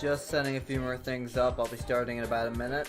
Just setting a few more things up. I'll be starting in about a minute.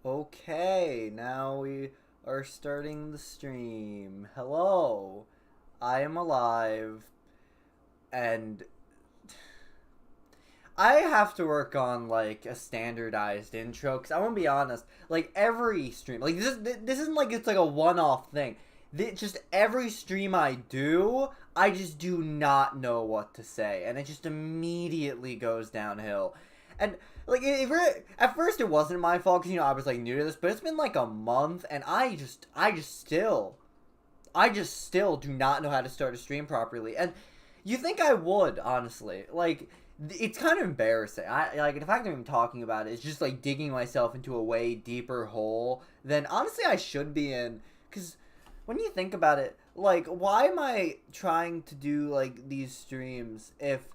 Okay, now we are starting the stream. Hello, I am alive, and I have to work on, like, a standardized intro, because I want to be honest, like, every stream, like, this isn't like it's like a one-off thing. Just every stream I do, I just do not know what to say, and it just immediately goes downhill. And, like, at first it wasn't my fault, because, you know, I was, like, new to this, but it's been, like, a month, and I just still do not know how to start a stream properly. And you think I would, honestly. Like, it's kind of embarrassing. Like, the fact that I'm talking about it is just, like, digging myself into a way deeper hole than, honestly, I should be in. Because when you think about it, like, why am I trying to do, like, these streams if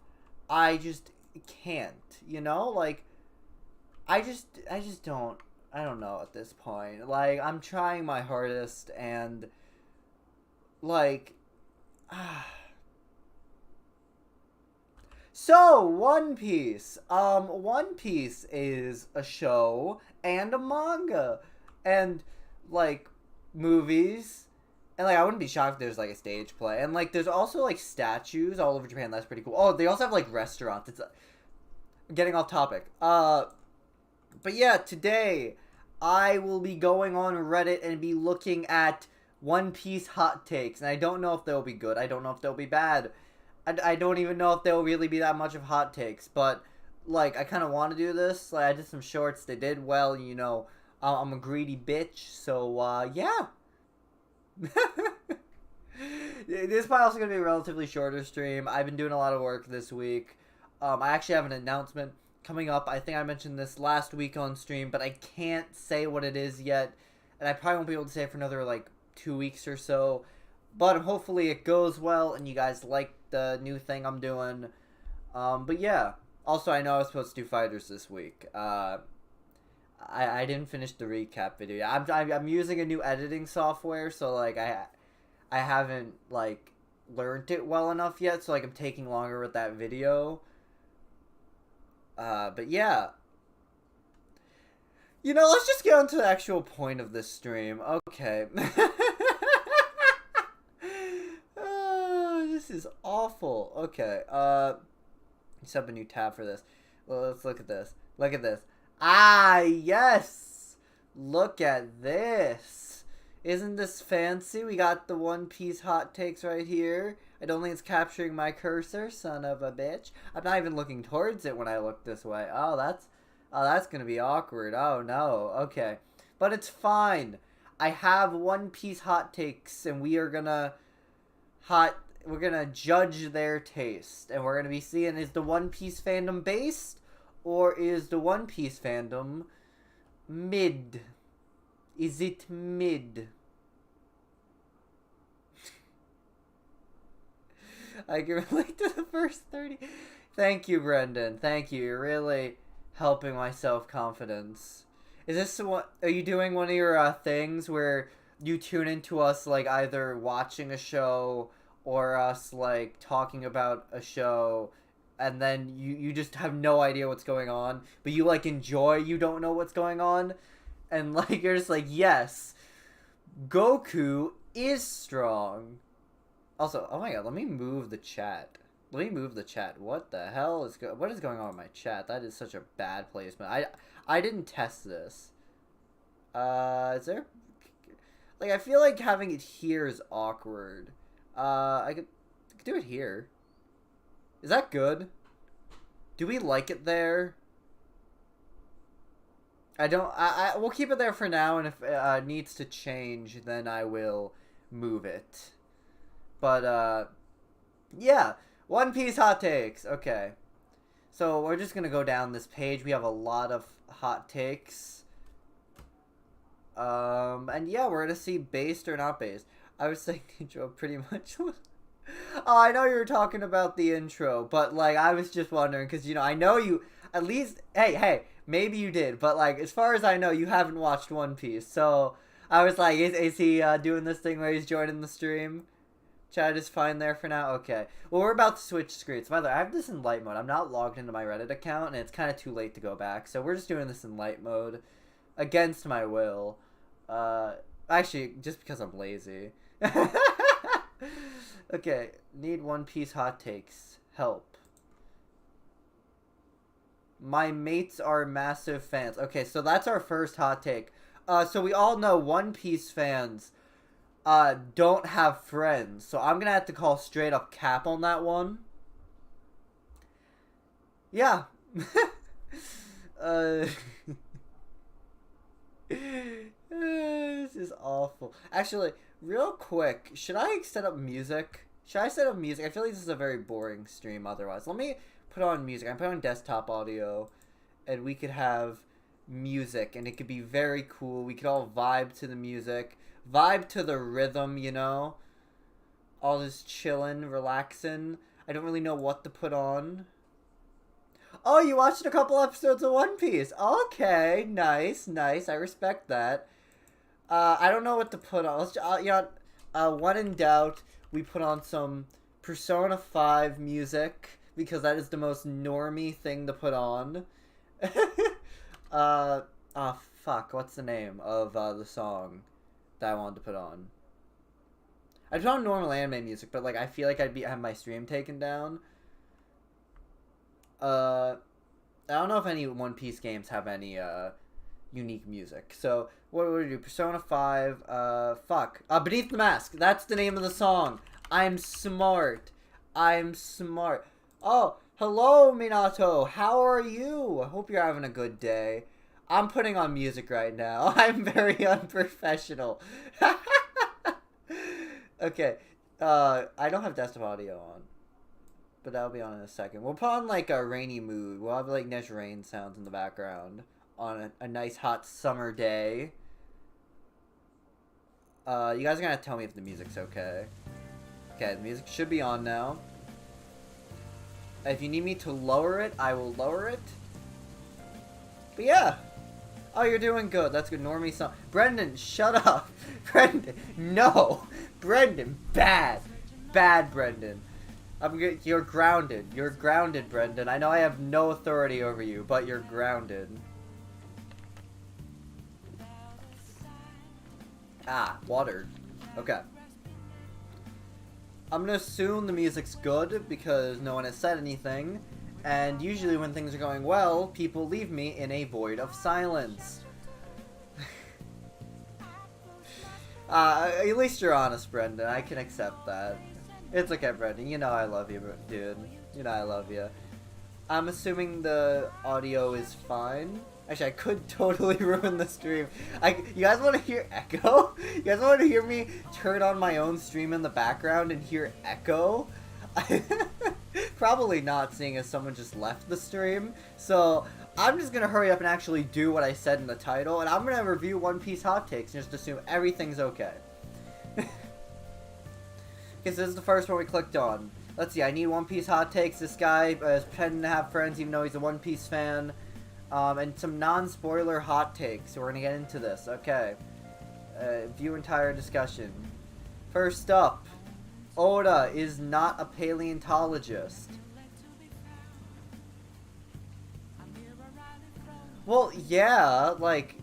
I just can't, you know? Like, I just don't, I don't know at this point. Like, I'm trying my hardest, and, like, So, One Piece. One Piece is a show and a manga. And, like, movies. And, like, I wouldn't be shocked if there's, like, a stage play. And, like, there's also, like, statues all over Japan. That's pretty cool. Oh, they also have, like, restaurants. It's getting off topic. But yeah, today I will be going on Reddit and be looking at One Piece hot takes. And I don't know if they'll be good. I don't know if they'll be bad. I don't even know if there'll really be that much of hot takes, but, like, I kind of want to do this. Like, I did some shorts, they did well, you know, I'm a greedy bitch, so, yeah. This is probably also going to be a relatively shorter stream. I've been doing a lot of work this week. I actually have an announcement coming up. I think I mentioned this last week on stream, but I can't say what it is yet, and I probably won't be able to say it for another, like, 2 weeks or so. But hopefully it goes well and you guys like the new thing I'm doing. But yeah. Also, I know I was supposed to do fighters this week. I didn't finish the recap video. I'm using a new editing software, so, like, I haven't, like, learned it well enough yet, so, like, I'm taking longer with that video. But yeah. You know, let's just get on to the actual point of this stream. Okay. This is awful. Okay, set up a new tab for this. Well, let's look at this. Look at this. Ah, yes! Look at this. Isn't this fancy? We got the One Piece hot takes right here. I don't think it's capturing my cursor, son of a bitch. I'm not even looking towards it when I look this way. Oh, that's gonna be awkward. Oh, no. Okay. But it's fine. I have One Piece hot takes, and we're gonna judge their taste, and we're gonna be seeing, is the One Piece fandom based, or is the One Piece fandom mid? Is it mid? I can relate to the first 30. Thank you, Brendan. Thank you. You're really helping my self-confidence. Is this what? Are you doing one of your things where you tune into us like either watching a show or us like talking about a show, and then you just have no idea what's going on, but you like enjoy you don't know what's going on, and like you're just like, yes, Goku is strong. Also, oh my god, let me move the chat. Let me move the chat. What the hell is what is going on with my chat? That is such a bad placement. I didn't test this. Is there like, I feel like having it here is awkward. I could do it here. Is that good? Do we like it there? We'll keep it there for now, and if it needs to change, then I will move it. But, yeah. One Piece hot takes. Okay. So, we're just gonna go down this page. We have a lot of hot takes. And yeah, we're gonna see based or not based. I was saying intro pretty much. Oh, I know you were talking about the intro, but, like, I was just wondering, because, you know, I know you, at least, hey, maybe you did, but, like, as far as I know, you haven't watched One Piece, so I was like, is he, doing this thing where he's joining the stream? Chat is fine there for now? Okay. Well, we're about to switch screens. By the way, I have this in light mode. I'm not logged into my Reddit account, and it's kind of too late to go back, so we're just doing this in light mode, against my will. Actually, just because I'm lazy. Okay, need One Piece hot takes. Help. My mates are massive fans. Okay, so that's our first hot take. So we all know One Piece fans don't have friends. So I'm gonna have to call straight up cap on that one. Yeah. This is awful. Actually, real quick, should I set up music? Should I set up music? I feel like this is a very boring stream otherwise. Let me put on music. I put on desktop audio, and we could have music, and it could be very cool. We could all vibe to the music, vibe to the rhythm, you know? All just chillin', relaxin'. I don't really know what to put on. Oh, you watched a couple episodes of One Piece. Okay, nice. I respect that. I don't know what to put on. Let's, when in doubt, we put on some Persona 5 music, because that is the most normie thing to put on. Fuck, what's the name of the song that I wanted to put on? I put on normal anime music, but like I feel like I'd have my stream taken down. I don't know if any One Piece games have any unique music. So what would we do? Persona 5. Beneath the Mask. That's the name of the song. I'm smart. Oh, hello, Minato. How are you? I hope you're having a good day. I'm putting on music right now. I'm very unprofessional. Okay. I don't have desktop audio on, but that'll be on in a second. We'll put on like a rainy mood. We'll have like nice rain sounds in the background on a nice hot summer day. You guys are gonna tell me if the music's okay. Okay, the music should be on now. If you need me to lower it, I will lower it. But yeah. Oh, you're doing good. That's good. Normie song. Brendan, shut up. Brendan, no. Brendan, bad. Bad, Brendan. You're grounded. You're grounded, Brendan. I know I have no authority over you, but you're grounded. Ah, water. Okay. I'm gonna assume the music's good because no one has said anything, and usually when things are going well, people leave me in a void of silence. At least you're honest, Brendan. I can accept that. It's okay, Brendan. You know I love you, dude. You know I love you. I'm assuming the audio is fine. Actually, I could totally ruin the stream. You guys want to hear echo? You guys want to hear me turn on my own stream in the background and hear echo? Probably not, seeing as someone just left the stream. So, I'm just going to hurry up and actually do what I said in the title. And I'm going to review One Piece hot takes and just assume everything's okay. Okay, so this is the first one we clicked on. Let's see, I need One Piece hot takes. This guy is pretending to have friends even though he's a One Piece fan. And some non-spoiler hot takes. So we're going to get into this. Okay. View entire discussion. First up, Oda is not a paleontologist. Well, yeah, like,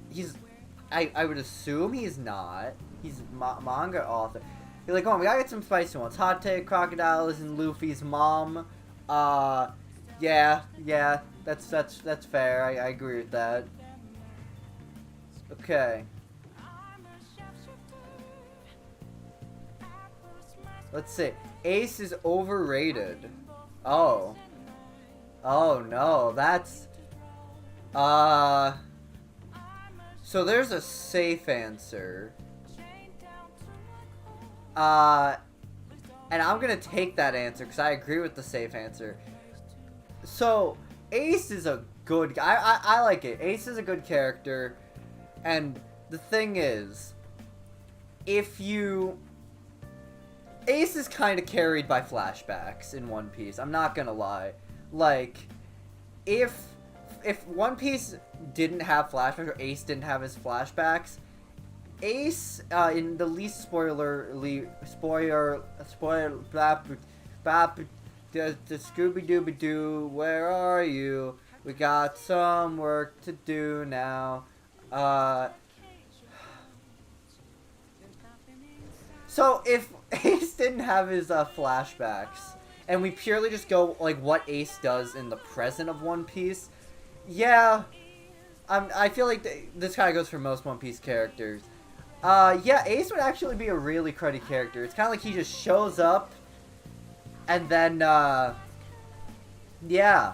I would assume he's not. He's manga author. You're like, come on, we gotta get some spicy ones. Hot take, Crocodile isn't Luffy's mom. Yeah, that's fair. I agree with that. Okay. Let's see. Ace is overrated. Oh. Oh no, that's... So there's a safe answer. And I'm gonna take that answer because I agree with the safe answer. So, Ace is a good guy. I like it. Ace is a good character. And the thing is, if you... Ace is kind of carried by flashbacks in One Piece. I'm not gonna lie. Like, if One Piece didn't have flashbacks, or Ace didn't have his flashbacks, Ace, in the least spoiler, the Scooby-Dooby-Doo, where are you? We got some work to do now. So if Ace didn't have his flashbacks, and we purely just go like what Ace does in the present of One Piece, yeah, I feel like this kind of goes for most One Piece characters. Yeah, Ace would actually be a really cruddy character. It's kind of like he just shows up, and then, yeah,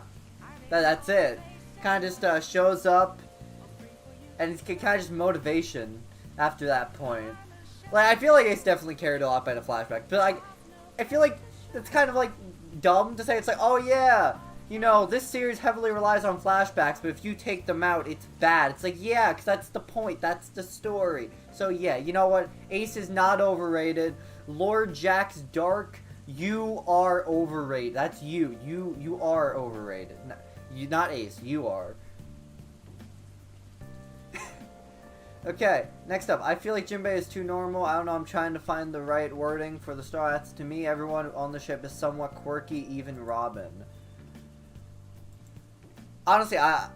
that's it. Kind of just shows up, and it's kind of just motivation after that point. Like, I feel like Ace definitely carried a lot by the flashback, but like, I feel like it's kind of like dumb to say. It's like, oh yeah, you know, this series heavily relies on flashbacks, but if you take them out, it's bad. It's like, yeah, because that's the point. That's the story. So yeah, you know what? Ace is not overrated. Lord Jack's Dark, you are overrated. That's you. You are overrated. No, you, not Ace. You are. Okay, next up. I feel like Jinbei is too normal. I don't know. I'm trying to find the right wording for the Straw Hats. To me, everyone on the ship is somewhat quirky, even Robin. Honestly, I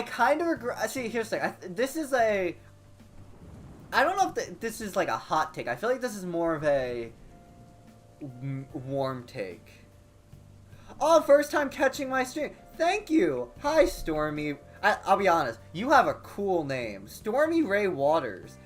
kind of agree. See, here's the thing. This is a... I don't know if this is like a hot take. I feel like this is more of a warm take. Oh, first time catching my stream. Thank you. Hi, Stormy. I'll be honest. You have a cool name. Stormy Ray Waters.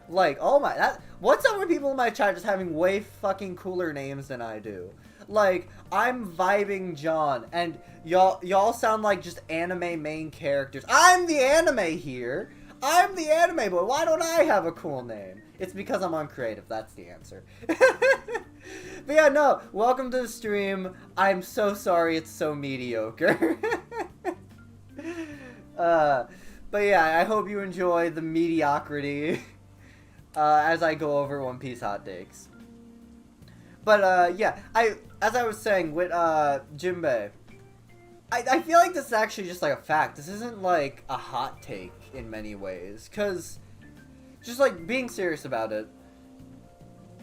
Like, oh my... what's up with people in my chat just having way fucking cooler names than I do? Like, I'm VibingJon, and y'all sound like just anime main characters. I'm the anime here. I'm the anime boy. Why don't I have a cool name? It's because I'm uncreative. That's the answer. But yeah, no. Welcome to the stream. I'm so sorry it's so mediocre. But yeah, I hope you enjoy the mediocrity as I go over One Piece hot takes. But yeah, as I was saying with Jinbei, I feel like this is actually just like a fact. This isn't like a hot take in many ways, because just like being serious about it,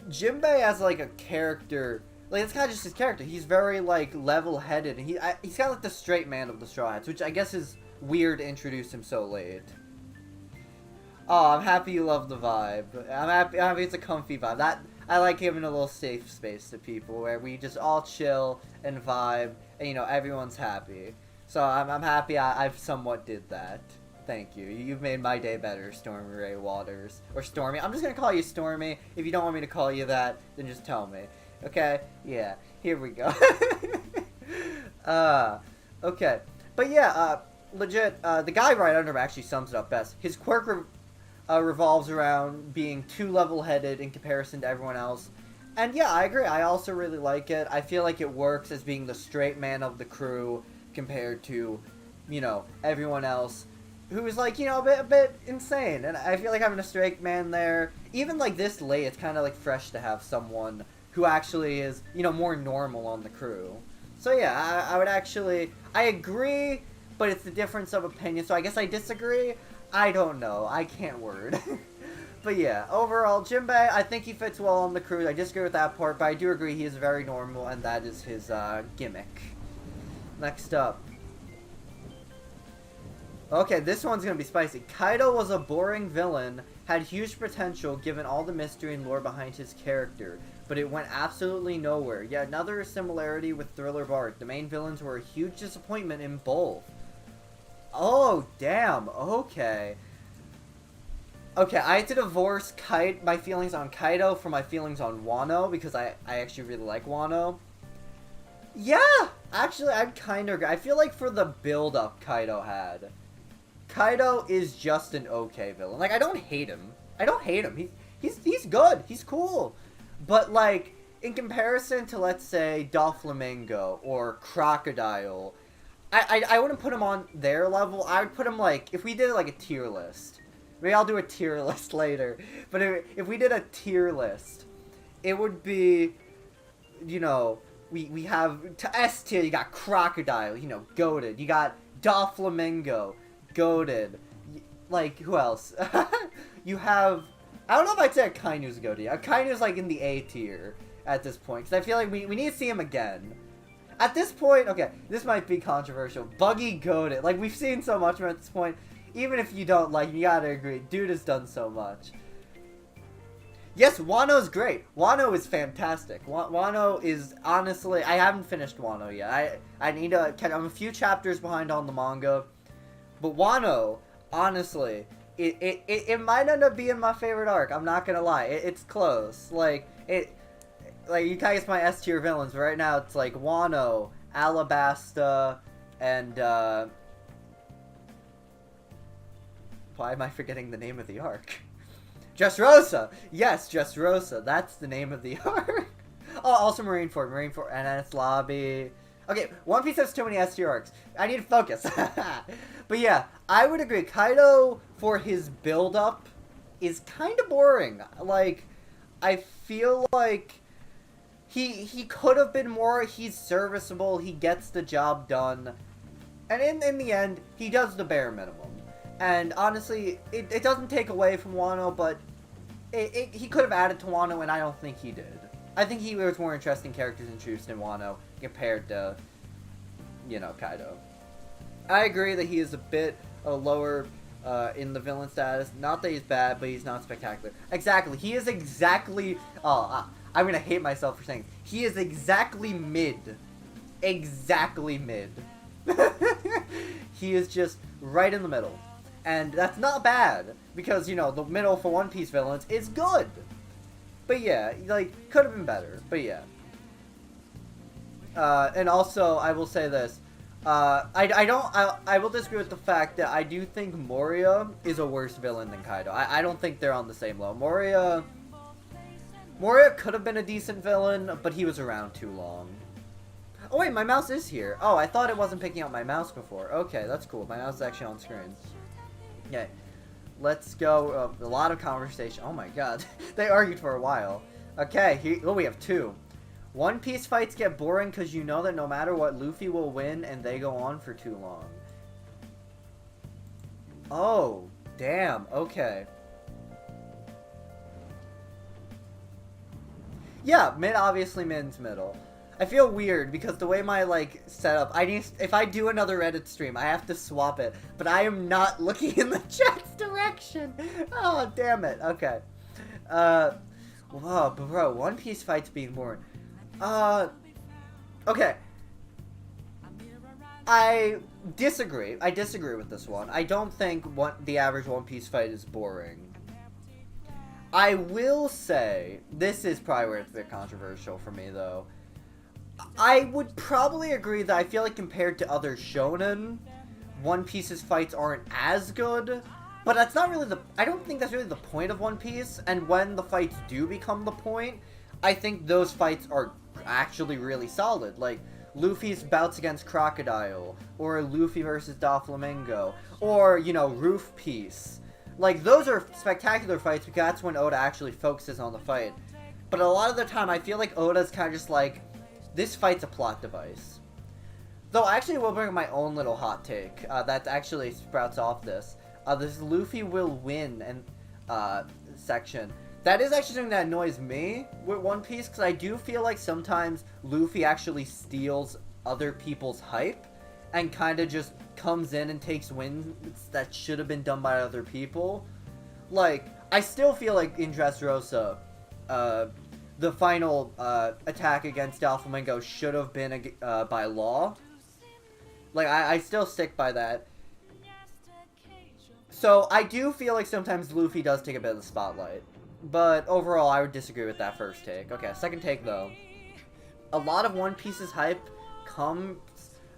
Jinbei as like a character, like it's kind of just his character. He's very like level-headed, and he's kind of like the straight man of the Straw Hats, which I guess is weird to introduce him so late. Oh, I'm happy you love the vibe. I'm happy it's a comfy vibe. I like giving a little safe space to people where we just all chill and vibe, and you know, everyone's happy. So I'm happy I've somewhat did that. Thank you. You've made my day better, Stormy Ray Waters. Or Stormy. I'm just gonna call you Stormy. If you don't want me to call you that, then just tell me. Okay? Yeah. Here we go. Okay. But yeah, legit, the guy right under him actually sums it up best. His quirk revolves around being too level-headed in comparison to everyone else. And yeah, I agree. I also really like it. I feel like it works as being the straight man of the crew compared to, you know, everyone else who is like, you know, a bit insane. And I feel like having a straight man there, even like this late, it's kind of like fresh to have someone who actually is, you know, more normal on the crew. So yeah, I would actually, I agree, but it's the difference of opinion. So I guess I disagree. I don't know. I can't word. But yeah, overall, Jinbei, I think he fits well on the crew. I disagree with that part, but I do agree he is very normal, and that is his gimmick. Next up. Okay, this one's gonna be spicy. Kaido was a boring villain, had huge potential given all the mystery and lore behind his character, but it went absolutely nowhere. Yet another similarity with Thriller Bark. The main villains were a huge disappointment in both. Oh, damn. Okay. Okay, I had to divorce my feelings on Kaido from my feelings on Wano, because I actually really like Wano. Yeah! Actually, I'm kind of... I feel like for the build-up Kaido had... Kaido is just an okay villain. Like, I don't hate him. I don't hate him. He's good. He's cool. But, like, in comparison to, let's say, Doflamingo or Crocodile, I wouldn't put him on their level. I would put him, like, if we did, like, a tier list. Maybe I'll do a tier list later. But if we did a tier list, it would be, you know, we have, to S tier, you got Crocodile, you know, goated. You got Doflamingo, goated. Like, who else? You have, I don't know if I'd say Akainu's goated. Akainu's, like, in the A tier at this point. Because I feel like we need to see him again. At this point, okay, this might be controversial. Buggy goated. Like, we've seen so much of him at this point. Even if you don't like him, you gotta agree. Dude has done so much. Yes, Wano's great. Wano is fantastic. Wano is, honestly, I haven't finished Wano yet. I need to catch, I'm a few chapters behind on the manga. But Wano, honestly, it might end up being my favorite arc. I'm not gonna lie. It's close. Like, you guys my S tier villains, but right now it's like Wano, Alabasta, and, why am I forgetting the name of the arc? Dressrosa! Yes, Dressrosa. That's the name of the arc. Oh, also Marineford, and then it's Lobby. Okay, One Piece has too many S tier arcs. I need to focus. But yeah, I would agree. Kaido, for his build-up, is kind of boring. Like, I feel like he could have been more. He's serviceable. He gets the job done. And in the end, he does the bare minimum. And honestly, it doesn't take away from Wano, but he could have added to Wano, and I don't think he did. I think he was more interesting characters introduced in Wano compared to, you know, Kaido. I agree that he is a bit lower in the villain status. Not that he's bad, but he's not spectacular. Exactly. He is exactly... I'm going to hate myself for saying this. He is exactly mid. Exactly mid. He is just right in the middle. And that's not bad, because, you know, the middle for One Piece villains is good. But yeah, like, could have been better, but yeah. And also, I will say this. I will disagree with the fact that I do think Moria is a worse villain than Kaido. I don't think they're on the same level. Moria could have been a decent villain, but he was around too long. Oh wait, my mouse is here. Oh, I thought it wasn't picking up my mouse before. Okay, that's cool. My mouse is actually on screen. Okay, let's go. A lot of conversation. Oh my god. They argued for a while. Okay, we have two. One Piece fights get boring because you know that no matter what, Luffy will win and they go on for too long. Oh, damn. Okay. Yeah, mid obviously means middle. I feel weird because the way my, like, setup, if I do another Reddit stream, I have to swap it, but I am not looking in the chat's direction. Oh, damn it. Okay. Whoa, bro, One Piece fights being boring. Okay. I disagree. I disagree with this one. I don't think the average One Piece fight is boring. I will say, this is probably where it's a bit controversial for me, though. I would probably agree that I feel like compared to other shonen, One Piece's fights aren't as good, but that's not really I don't think that's really the point of One Piece, and when the fights do become the point, I think those fights are actually really solid, like Luffy's bouts against Crocodile, or Luffy versus Doflamingo, or, you know, Roof Piece. Like, those are spectacular fights because that's when Oda actually focuses on the fight. But a lot of the time, I feel like Oda's kind of just like, this fight's a plot device. Though I actually will bring my own little hot take that actually sprouts off this. This Luffy will win and section. That is actually something that annoys me with One Piece, because I do feel like sometimes Luffy actually steals other people's hype and kind of just comes in and takes wins that should have been done by other people. Like, I still feel like in Dressrosa, the final attack against Doflamingo should have been by law. Like, I still stick by that. So, I do feel like sometimes Luffy does take a bit of the spotlight. But overall, I would disagree with that first take. Okay, second take, though. A lot of One Piece's hype comes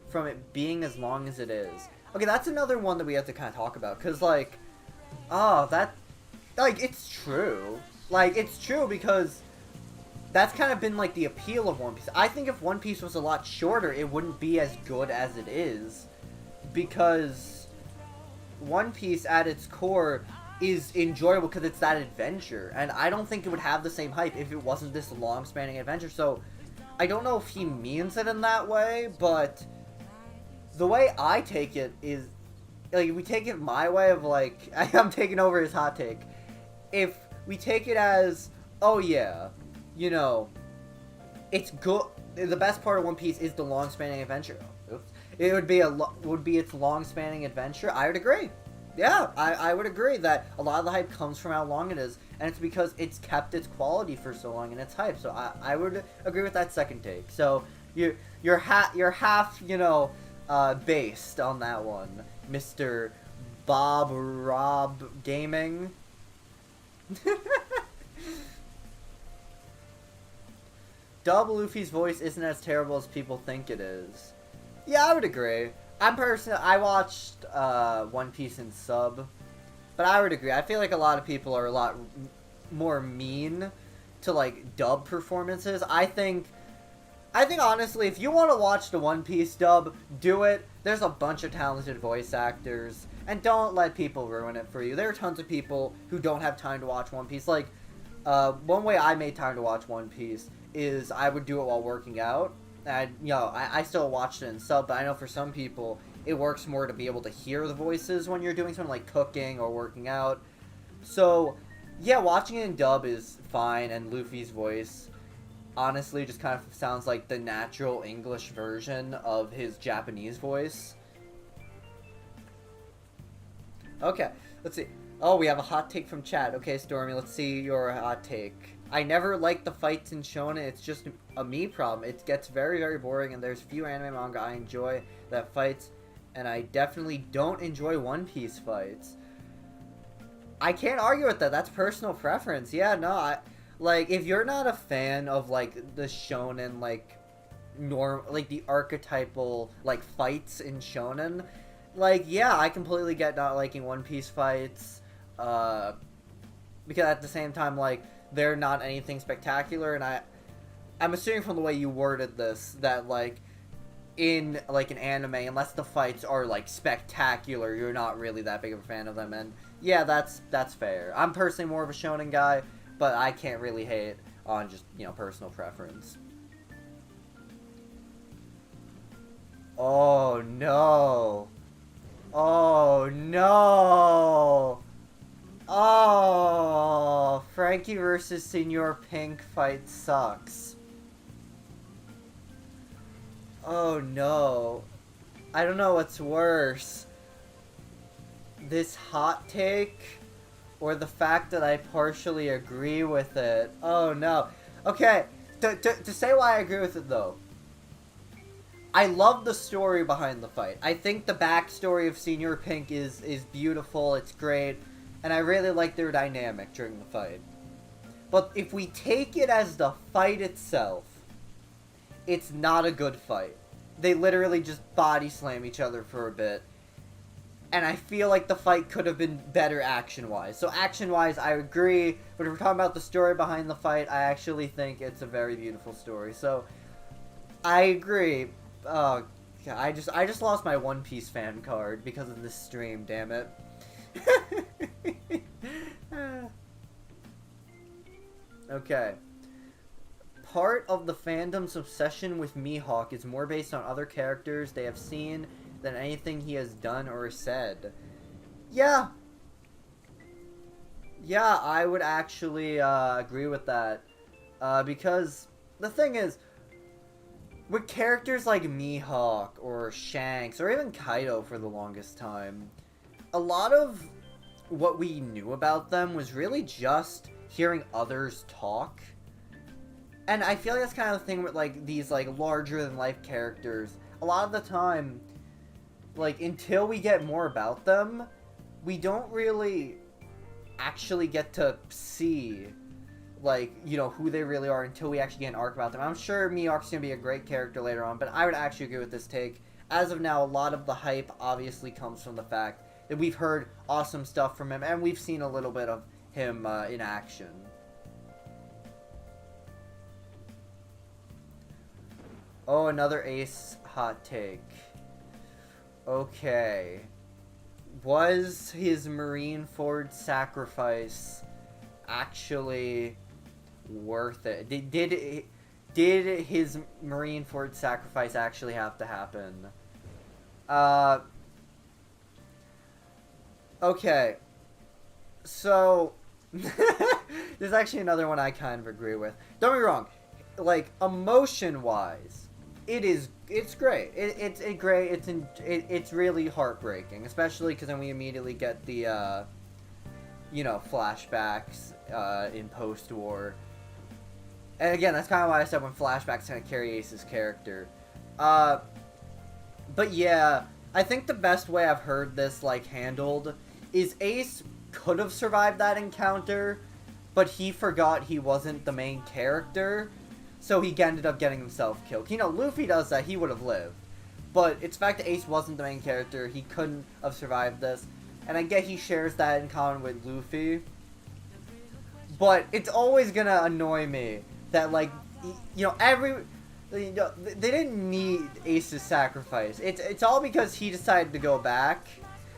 from it being as long as it is. Okay, that's another one that we have to kind of talk about. Because, like, it's true. Like, it's true because that's kind of been, like, the appeal of One Piece. I think if One Piece was a lot shorter, it wouldn't be as good as it is. Because One Piece, at its core, is enjoyable because it's that adventure. And I don't think it would have the same hype if it wasn't this long-spanning adventure. So, I don't know if he means it in that way, but the way I take it is, like, we take it my way of, like, I'm taking over his hot take. If we take it as, oh yeah, you know, it's good, the best part of One Piece is the long-spanning adventure. Oops. It would be its long-spanning adventure. I would agree. Yeah, I would agree that a lot of the hype comes from how long it is, and it's because it's kept its quality for so long and its hype. So I would agree with that second take. So you're half, you know, based on that one, Mr. Bob Rob Gaming. Dub Luffy's voice isn't as terrible as people think it is. Yeah, I would agree. I watched One Piece in sub, but I would agree. I feel like a lot of people are a lot more mean to, like, dub performances. I think honestly, if you want to watch the One Piece dub, do it. There's a bunch of talented voice actors, and don't let people ruin it for you. There are tons of people who don't have time to watch One Piece. Like, one way I made time to watch One Piece is I would do it while working out. And, you know, I still watched it in sub, but I know for some people it works more to be able to hear the voices when you're doing something like cooking or working out. So, yeah, watching it in dub is fine, and Luffy's voice honestly just kind of sounds like the natural English version of his Japanese voice. Okay, let's see. Oh, we have a hot take from chat. Okay, Stormy, let's see your hot take. I never like the fights in Shonen, it's just a me problem. It gets very, very boring, and there's few anime manga I enjoy that fights, and I definitely don't enjoy One Piece fights. I can't argue with that, that's personal preference. Yeah, no, like, if you're not a fan of, like, the Shonen, like, like, the archetypal, like, fights in Shonen, like, yeah, I completely get not liking One Piece fights, because at the same time, like, they're not anything spectacular, and I'm assuming from the way you worded this that, like, in, like, an anime, unless the fights are, like, spectacular, you're not really that big of a fan of them, and yeah, that's fair. I'm personally more of a shonen guy, but I can't really hate on just, you know, personal preference. Oh, no. Oh, no. Oh, Frankie versus Senor Pink fight sucks. Oh no. I don't know what's worse. This hot take or the fact that I partially agree with it. Oh no. Okay, to say why I agree with it though. I love the story behind the fight. I think the backstory of Senor Pink is beautiful, it's great. And I really like their dynamic during the fight. But if we take it as the fight itself, it's not a good fight. They literally just body slam each other for a bit. And I feel like the fight could have been better action-wise. So action-wise, I agree. But if we're talking about the story behind the fight, I actually think it's a very beautiful story. So, I agree. Oh, God, I just lost my One Piece fan card because of this stream, damn it. Okay. Part of the fandom's obsession with Mihawk is more based on other characters they have seen than anything he has done or said. Yeah. Yeah, I would actually agree with that. Because the thing is, with characters like Mihawk or Shanks or even Kaido for the longest time, a lot of what we knew about them was really just hearing others talk. And I feel like that's kind of the thing with like these like larger than life characters. A lot of the time, like until we get more about them, we don't really actually get to see like, you know, who they really are until we actually get an arc about them. I'm sure Mihawk's gonna be a great character later on, but I would actually agree with this take. As of now, a lot of the hype obviously comes from the fact that we've heard awesome stuff from him, and we've seen a little bit of him in action. Oh, another Ace hot take. Okay. Was his Marineford sacrifice actually worth it? Did his Marineford sacrifice actually have to happen? Uh, okay. So, there's actually another one I kind of agree with. Don't be wrong. Like, emotion-wise, it's great. It's great. It's really heartbreaking, especially because then we immediately get the you know, flashbacks in post-war. And again, that's kind of why I said when flashbacks kind of carry Ace's character. But yeah, I think the best way I've heard this like handled is Ace could have survived that encounter, but he forgot he wasn't the main character, so he ended up getting himself killed. You know, Luffy does that, he would have lived. But it's the fact that Ace wasn't the main character, he couldn't have survived this. And I get he shares that in common with Luffy. But it's always gonna annoy me that, like, you know, you know, they didn't need Ace's sacrifice. It's all because he decided to go back.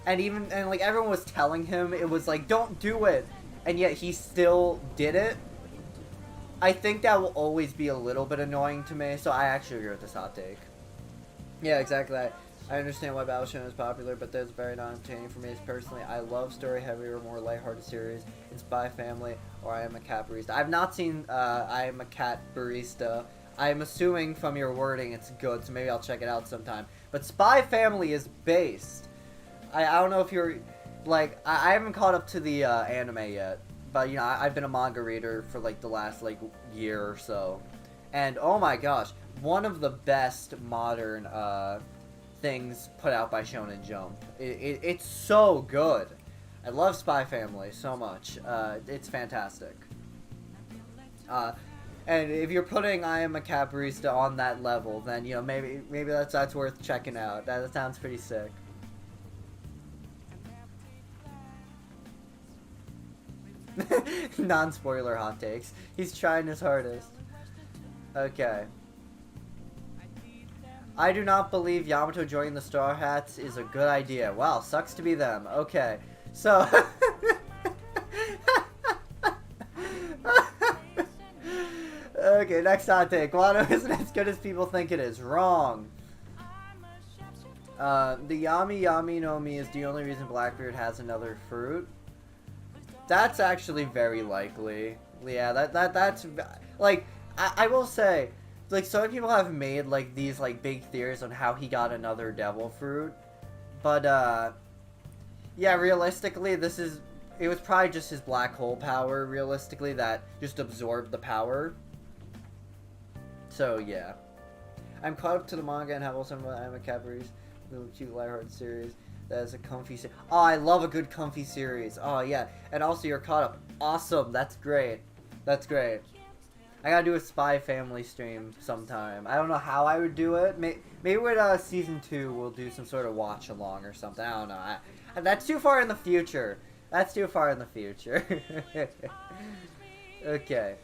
And like, everyone was telling him, it was like, don't do it. And yet he still did it. I think that will always be a little bit annoying to me, so I actually agree with this hot take. Yeah, exactly. I understand why Battle Shonen is popular, but that's very not entertaining for me personally. I love story-heavy or more lighthearted series. It's Spy Family or I Am a Cat Barista. I've not seen I Am a Cat Barista. I'm assuming from your wording it's good, so maybe I'll check it out sometime. But Spy Family is based. I don't know if you're... Like, I haven't caught up to the anime yet. But, you know, I've been a manga reader for, like, the last, like, year or so. And, oh my gosh, one of the best modern, things put out by Shonen Jump. It's so good. I love Spy Family so much. It's fantastic. And if you're putting I Am a Cat Barista on that level, then, you know, maybe that's worth checking out. That sounds pretty sick. Non-spoiler hot takes. He's trying his hardest. Okay. I do not believe Yamato joining the Straw Hats is a good idea. Wow, sucks to be them. Okay, so... okay, next hot take. Wano isn't as good as people think it is. Wrong. The Yami Yami no Mi is the only reason Blackbeard has another fruit. That's actually very likely. Yeah, that's... Like, I will say... Like, so many people have made, like, these, like, big theories on how he got another devil fruit. But, yeah, realistically, it was probably just his black hole power, realistically, that just absorbed the power. So, yeah. I'm caught up to the manga and have also I'm a Cadbury's little cute lighthearted series that is a comfy series. Oh, I love a good comfy series. Oh, yeah. And also, you're caught up. Awesome. That's great. That's great. I gotta do a Spy Family stream sometime. I don't know how I would do it. Maybe with season 2 we'll do some sort of watch along or something. I don't know. That's too far in the future. That's too far in the future. Okay.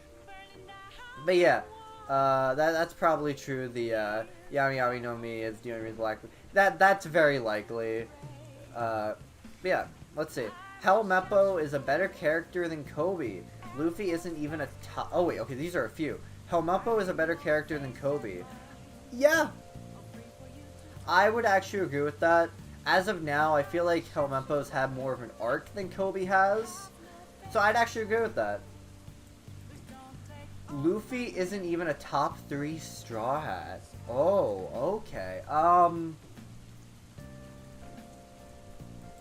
But yeah, that's probably true. The Yami Yami no Mi is the only reason Black. That's very likely. Yeah. Let's see. Helmeppo is a better character than Kobe. Luffy isn't even a top... Oh, wait. Okay, these are a few. Helmeppo is a better character than Kobe. Yeah. I would actually agree with that. As of now, I feel like Helmeppo's had more of an arc than Kobe has. So I'd actually agree with that. Luffy isn't even a top 3 Straw Hat. Oh, okay.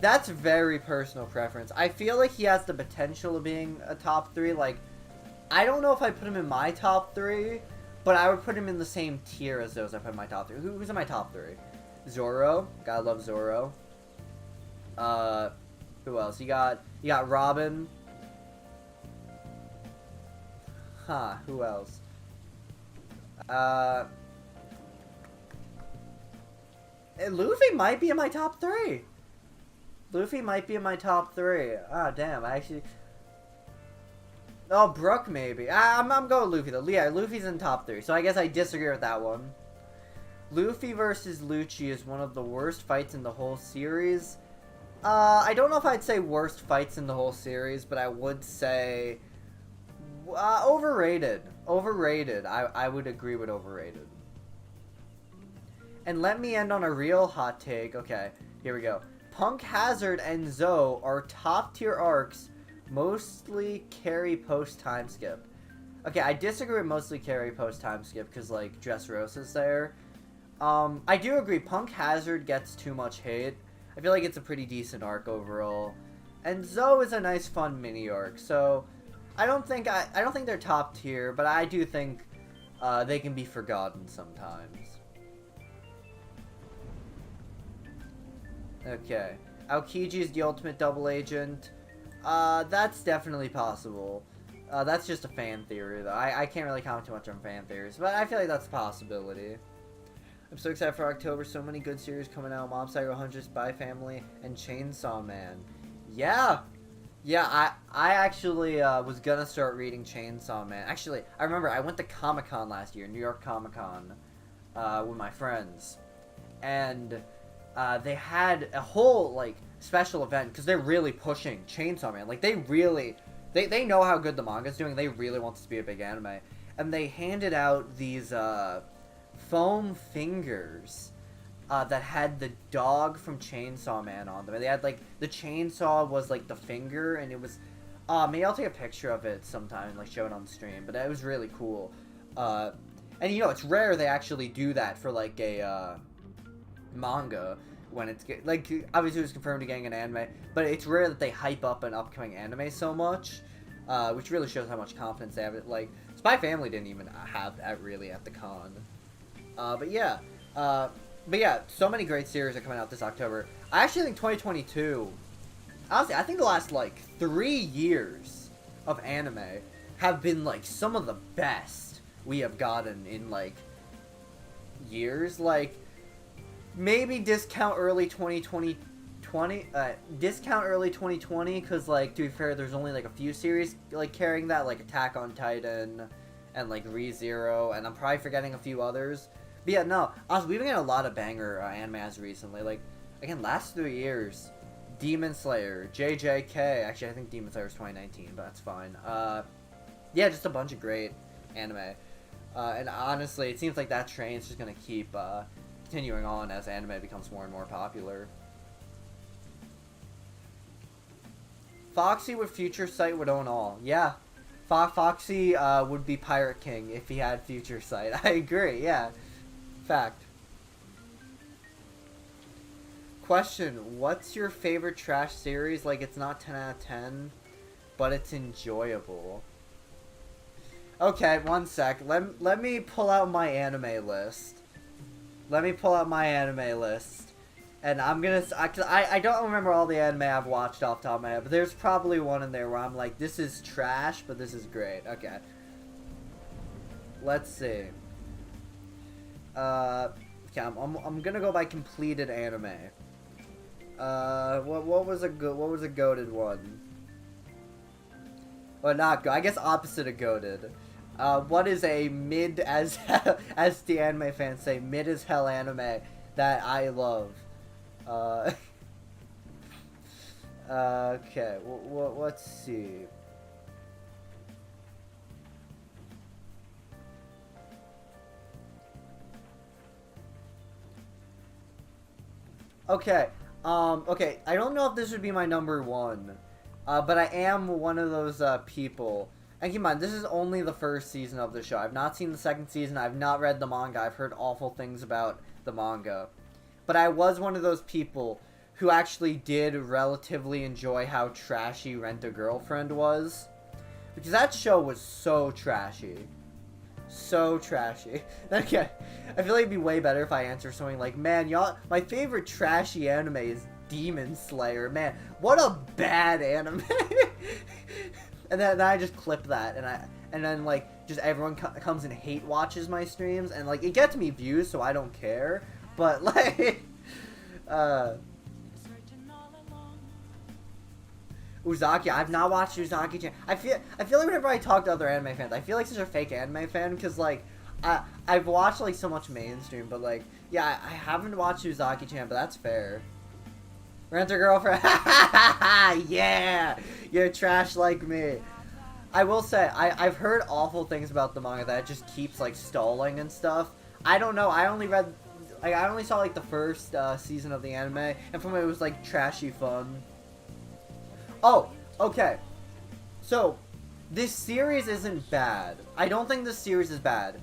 That's very personal preference. I feel like he has the potential of being a top 3. Like, I don't know if I put him in my top 3, but I would put him in the same tier as those I put in my top 3. Who's in my top 3? Zoro. Gotta love Zoro. Who else? You got Robin. Huh, who else? Luffy might be in my top 3. Luffy might be in my top 3. Ah, damn, I actually... Oh, Brook, maybe. I'm going Luffy, though. Yeah, Luffy's in top 3, so I guess I disagree with that one. Luffy versus Lucci is one of the worst fights in the whole series. I don't know if I'd say worst fights in the whole series, but I would say... overrated. Overrated. I would agree with overrated. And let me end on a real hot take. Okay, here we go. Punk Hazard and Zoe are top tier arcs, mostly carry post time skip. Okay, I disagree with mostly carry post time skip because like Dressrosa's there. I do agree Punk Hazard gets too much hate. I feel like it's a pretty decent arc overall. And Zoe is a nice fun mini arc, so I don't think they're top tier, but I do think they can be forgotten sometimes. Okay. Aokiji is the ultimate double agent. That's definitely possible. That's just a fan theory, though. I can't really comment too much on fan theories, but I feel like that's a possibility. I'm so excited for October. So many good series coming out. Mob Psycho 100, Spy Family, and Chainsaw Man. Yeah! Yeah, I actually was gonna start reading Chainsaw Man. Actually, I remember I went to Comic-Con last year, New York Comic-Con, with my friends. And they had a whole, like, special event, because they're really pushing Chainsaw Man. Like, they know how good the manga's doing. They really want this to be a big anime. And they handed out these, foam fingers that had the dog from Chainsaw Man on them. And they had, like, the chainsaw was, like, the finger, and it was, maybe I'll take a picture of it sometime and, like, show it on the stream. But it was really cool. And, you know, it's rare they actually do that for, like, a, manga when it's, like, obviously it was confirmed to getting an anime, but it's rare that they hype up an upcoming anime so much, which really shows how much confidence they have. Like, Spy Family didn't even have that really at the con. But yeah, so many great series are coming out this October. I actually think 2022, honestly, I think the last, like, 3 years of anime have been, like, some of the best we have gotten in, like, years. Like, maybe discount early 2020, discount early 2020, because, like, to be fair, there's only, like, a few series, like, carrying that, like, Attack on Titan, and, like, ReZero, and I'm probably forgetting a few others. But yeah, no, honestly, we've been getting a lot of banger anime as recently. Like, again, last 3 years, Demon Slayer, JJK, actually, I think Demon Slayer was 2019, but that's fine. Yeah, just a bunch of great anime. And honestly, it seems like that train's just gonna keep, continuing on as anime becomes more and more popular. Foxy with Future Sight would own all. Yeah. Foxy would be Pirate King if he had Future Sight. I agree, yeah. Fact. Question, what's your favorite trash series? Like, it's not 10 out of 10, but it's enjoyable. Okay, one sec. Let me pull out my anime list. And I'm gonna... I don't remember all the anime I've watched off the top of my head, but there's probably one in there where I'm like, this is trash, but this is great. Okay. Let's see. Okay, I'm gonna go by completed anime. What was a goated one? Well, not go. I guess opposite of goated. What is a mid as the anime fans say, mid as hell anime that I love? Okay. Let's see. Okay. Okay. I don't know if this would be my number one. But I am one of those people. And keep in mind, this is only the first season of the show. I've not seen the second season. I've not read the manga. I've heard awful things about the manga. But I was one of those people who actually did relatively enjoy how trashy Rent-a-Girlfriend was. Because that show was so trashy. So trashy. Okay, I feel like it'd be way better if I answer something like, man, y'all, my favorite trashy anime is Demon Slayer. Man, what a bad anime. And then I just clip that, and then like just everyone comes and hate watches my streams, and like it gets me views, so I don't care. But like, Uzaki, I've not watched Uzaki-chan. I feel like whenever I talk to other anime fans, I feel like such a fake anime fan, because like I've watched like so much mainstream, but like yeah, I haven't watched Uzaki-chan, but that's fair. Rent-a-Girlfriend. Yeah, you're trash like me. I will say I've heard awful things about the manga that it just keeps like stalling and stuff. I don't know. I only saw like the first season of the anime, and from it was like trashy fun. Oh, okay. So this series isn't bad. I don't think this series is bad.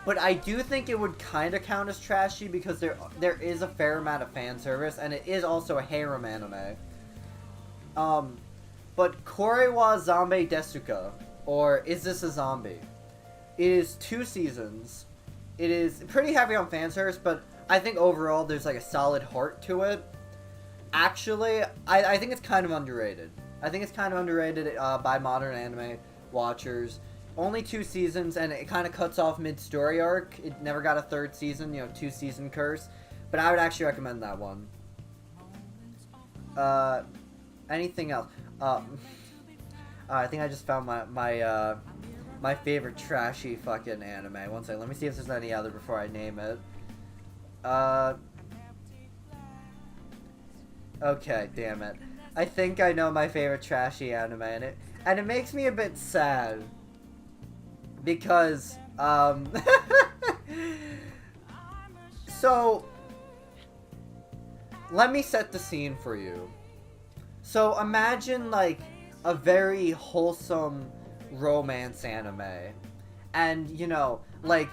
But I do think it would kind of count as trashy because there is a fair amount of fan service, and it is also a harem anime. But Kore wa Zombie Desuka, or Is This a Zombie? It is 2 seasons. It is pretty heavy on fan service, but I think overall there's like a solid heart to it. Actually, I think it's kind of underrated. I think it's kind of underrated by modern anime watchers. Only 2 seasons, and it kind of cuts off mid-story arc. It never got a 3rd season, 2-season curse. But I would actually recommend that one. Anything else? I think I just found my favorite trashy fucking anime. One second, let me see if there's any other before I name it. Okay, damn it. I think I know my favorite trashy anime, and it makes me a bit sad. Because, so, let me set the scene for you. So, imagine, like, a very wholesome romance anime. And, the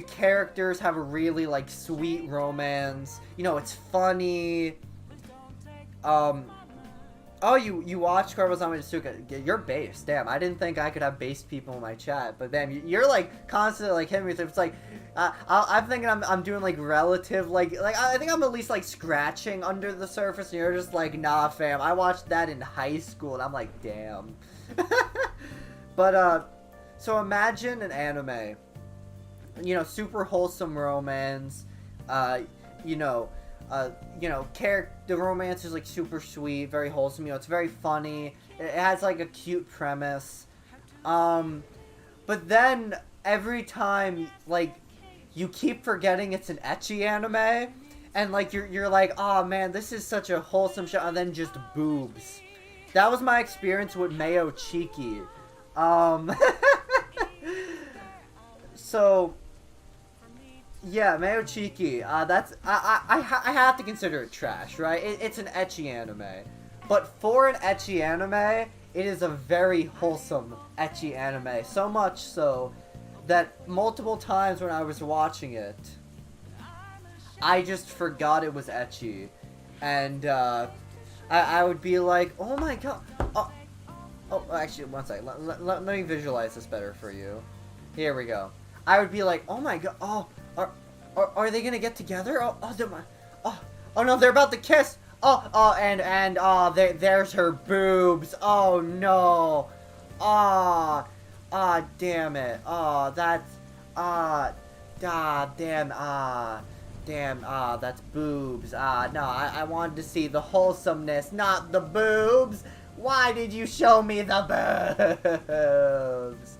characters have a really, like, sweet romance. It's funny. Oh, you watch Kore wa Zombie Desuka. You're based. Damn, I didn't think I could have based people in my chat. But damn, you're like constantly like hitting me with it. It's like, I'm thinking I'm doing like relative, like I think I'm at least like scratching under the surface. And you're just like, nah, fam. I watched that in high school, and I'm like, damn. But so imagine an anime. Super wholesome romance. The romance is like super sweet, very wholesome. It's very funny. It has like a cute premise. But then every time, like, you keep forgetting it's an ecchi anime, and like you're like, oh man, this is such a wholesome show, and then just boobs. That was my experience with Mayo Chiki. So. Yeah, Mayo Chiki, that's, I have to consider it trash, right? It's an ecchi anime. But for an ecchi anime, it is a very wholesome ecchi anime. So much so that multiple times when I was watching it, I just forgot it was ecchi. And, I would be like, oh my god. Oh, actually, one second. Let me visualize this better for you. Here we go. I would be like, oh my god, are they gonna get together? Oh no, they're about to kiss. There's her boobs. Oh no. Damn it. That's boobs. No, I wanted to see the wholesomeness, not the boobs. Why did you show me the boobs?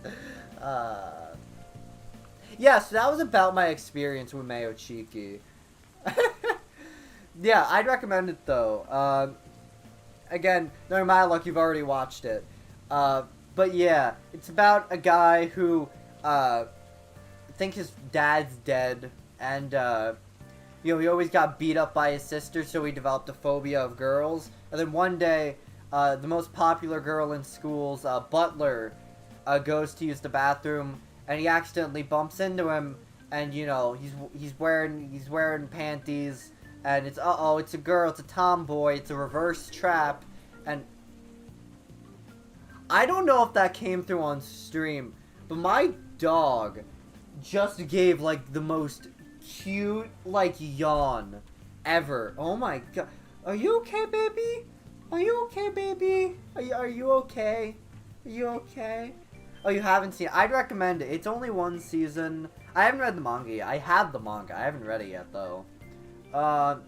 Yeah, so that was about my experience with Mayo Chiki. Yeah, I'd recommend it though. Again, knowing my luck, you've already watched it. But yeah, it's about a guy who, I think his dad's dead, and, he always got beat up by his sister, so he developed a phobia of girls. And then one day, the most popular girl in school's butler goes to use the bathroom, and he accidentally bumps into him, and you know he's wearing panties, and it's it's a girl, it's a tomboy, it's a reverse trap, and I don't know if that came through on stream, but my dog just gave like the most cute like yawn ever. Oh my god. Are you okay, baby? Are you okay, baby? Are you okay? Are you okay? Oh, you haven't seen it. I'd recommend it. It's only one season. I haven't read the manga yet. I have the manga. I haven't read it yet, though. But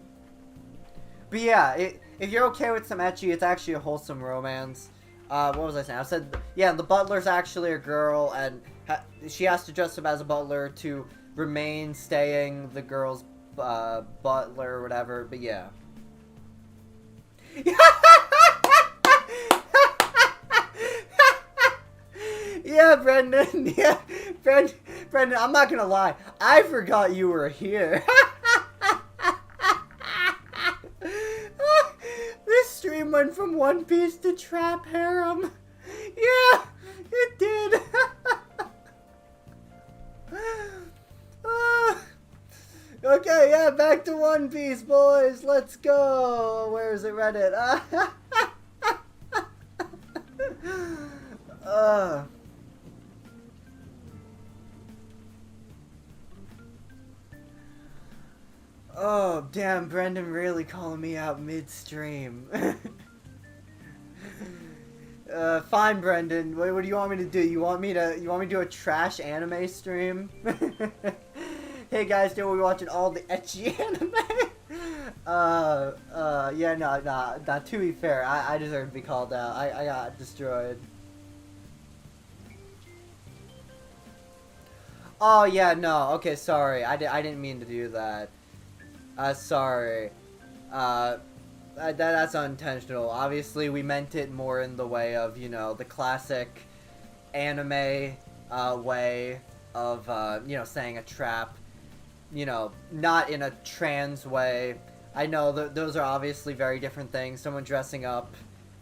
yeah, if you're okay with some ecchi, it's actually a wholesome romance. What was I saying? I said, yeah, the butler's actually a girl, and she has to dress up as a butler to remain staying the girl's butler or whatever, but yeah. Yeah, Brendan. Yeah, Brendan, I'm not gonna lie. I forgot you were here. This stream went from One Piece to Trap Harem. Yeah, it did. Okay, yeah, back to One Piece, boys. Let's go. Where is it, Reddit? Oh, damn, Brendan really calling me out midstream. Fine, Brendan. What do you want me to do? You want me to do a trash anime stream? Hey guys, today we're watching all the ecchi anime. Yeah, no, to be fair, I deserve to be called out. I got destroyed. Oh, yeah, no, okay, sorry. I didn't mean to do that. Sorry. That's unintentional. Obviously, we meant it more in the way of, you know, the classic anime, way of, you know, saying a trap. You know, not in a trans way. I know those are obviously very different things. Someone dressing up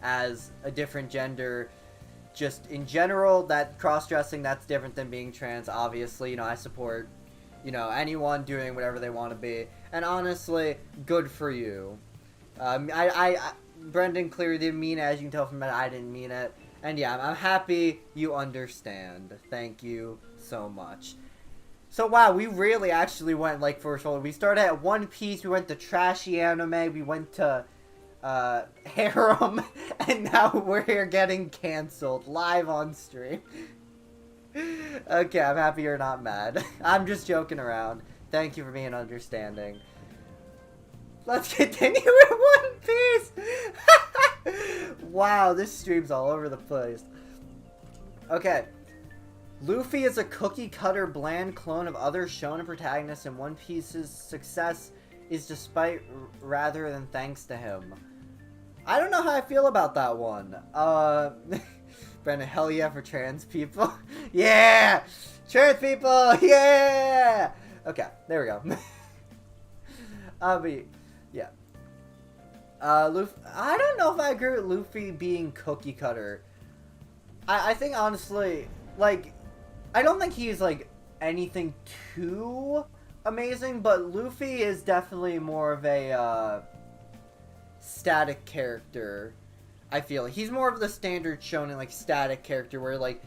as a different gender, just in general, that cross-dressing, that's different than being trans, obviously. You know, I support, you know, anyone doing whatever they want to be. And honestly, good for you. Brendan clearly didn't mean it, as you can tell from that, I didn't mean it. And yeah, I'm happy you understand. Thank you so much. So wow, we really actually went like for shoulder. We started at One Piece, we went to trashy anime, we went to harem, and now we're here getting canceled live on stream. Okay, I'm happy you're not mad. I'm just joking around. Thank you for being understanding. Let's continue with One Piece. Wow, this stream's all over the place. Okay. Luffy is a cookie-cutter, bland clone of other shonen protagonists, and One Piece's success is despite rather than thanks to him. I don't know how I feel about that one. Brendan, hell yeah for trans people. Yeah! Trans people! Yeah! Okay, there we go. But, yeah. Luffy, I don't know if I agree with Luffy being cookie-cutter. I think, honestly, like, I don't think he's, like, anything too amazing, but Luffy is definitely more of a, static character, I feel. He's more of the standard shonen, like, static character, where, like,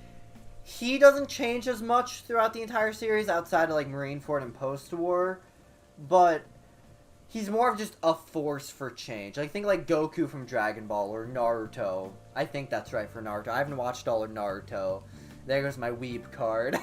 he doesn't change as much throughout the entire series, outside of, like, Marineford and post-war, but he's more of just a force for change. Like, think, like, Goku from Dragon Ball, or Naruto. I think that's right for Naruto. I haven't watched all of Naruto. There goes my weeb card.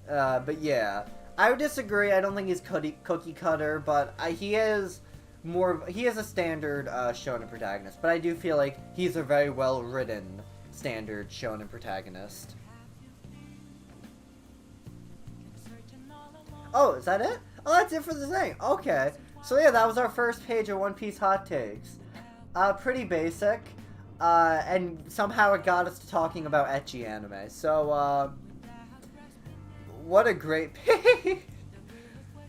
But yeah, I would disagree. I don't think he's cookie cutter, but he is a standard shonen protagonist. But I do feel like he's a very well written standard shonen protagonist. Oh, is that it? Oh, that's it for the thing. Okay, so yeah, that was our first page of One Piece hot takes. Pretty basic, and somehow it got us to talking about ecchi anime. So, what a great page.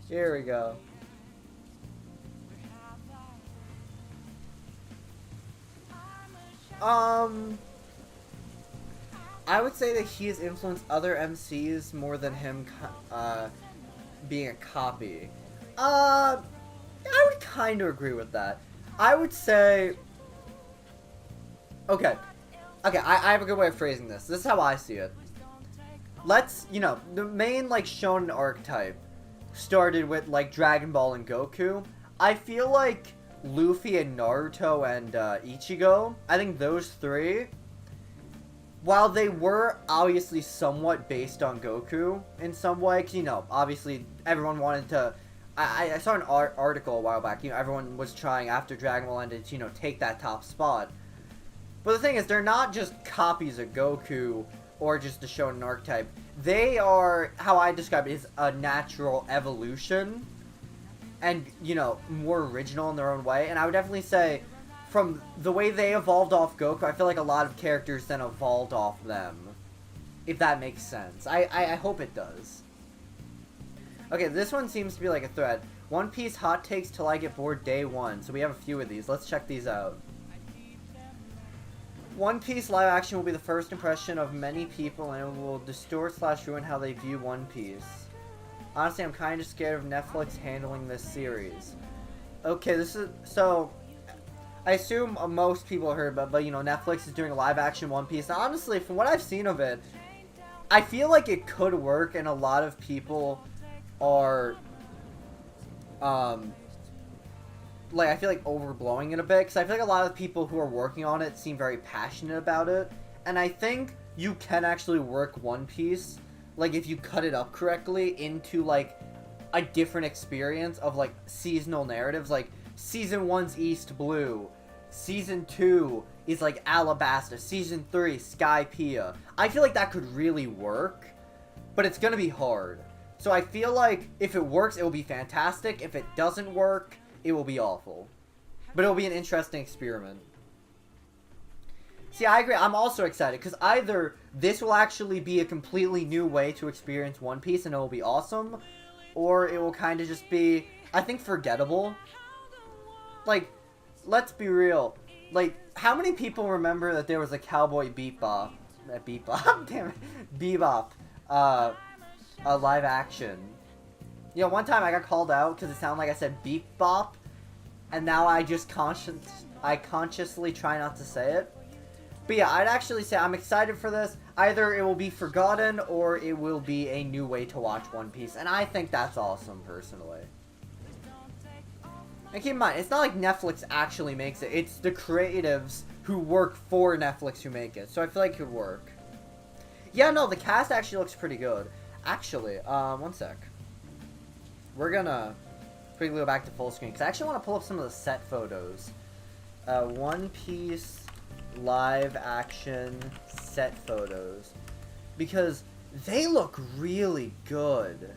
Here we go. I would say that he has influenced other MCs more than him, being a copy. I would kind of agree with that. I would say... Okay. Okay, I have a good way of phrasing this. This is how I see it. Let's, you know, the main, like, shonen archetype started with, like, Dragon Ball and Goku. I feel like Luffy and Naruto and Ichigo, I think those three, while they were obviously somewhat based on Goku in some way, 'cause, you know, obviously everyone wanted to... I saw an article a while back, you know, everyone was trying after Dragon Ball ended to, you know, take that top spot. But the thing is, they're not just copies of Goku or just a shonen archetype. They are, how I describe it, is a natural evolution. And, you know, more original in their own way. And I would definitely say, from the way they evolved off Goku, I feel like a lot of characters then evolved off them. If that makes sense. I hope it does. Okay, this one seems to be like a thread. One Piece hot takes till I get bored day one. So we have a few of these. Let's check these out. One Piece live action will be the first impression of many people, and it will distort/ruin how they view One Piece. Honestly, I'm kind of scared of Netflix handling this series. Okay, this is... So, I assume most people heard about, but, you know, Netflix is doing a live action One Piece. Now, honestly, from what I've seen of it, I feel like it could work, and a lot of people are... like, I feel like overblowing it a bit, because I feel like a lot of people who are working on it seem very passionate about it, and I think you can actually work One Piece, like, if you cut it up correctly, into, like, a different experience of, like, seasonal narratives, like, Season 1's East Blue, Season 2 is, like, Alabasta, Season 3, Skypiea. I feel like that could really work, but it's gonna be hard. So I feel like if it works, it will be fantastic. If it doesn't work, it will be awful. But it will be an interesting experiment. See, I agree. I'm also excited, because either this will actually be a completely new way to experience One Piece and it will be awesome, or it will kind of just be, I think, forgettable. Like, let's be real. Like, how many people remember that there was a Cowboy Bebop, damn it, Bebop, a live action? You know, one time I got called out because it sounded like I said beep bop, and now I just consciously try not to say it. But yeah, I'd actually say I'm excited for this. Either it will be forgotten or it will be a new way to watch One Piece, and I think that's awesome, personally. And keep in mind, it's not like Netflix actually makes it. It's the creatives who work for Netflix who make it, so I feel like it could work. Yeah, no, the cast actually looks pretty good. Actually, one sec. We're gonna quickly go back to full screen, because I actually want to pull up some of the set photos. One Piece live action set photos, because they look really good.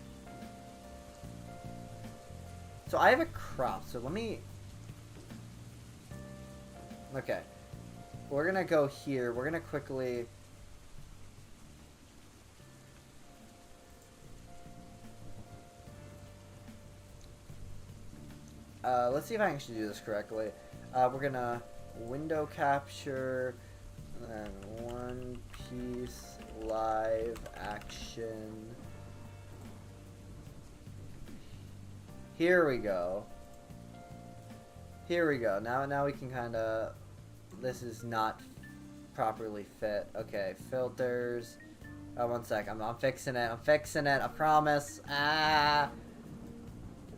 So I have a crop, so let me... Okay. We're gonna go here. We're gonna quickly... let's see if I can actually do this correctly. We're gonna window capture, and then One Piece live action. Here we go. Here we go. Now we can kind of... This is not properly fit. Okay, filters. Oh, one sec. I'm fixing it. I'm fixing it. I promise. Ah.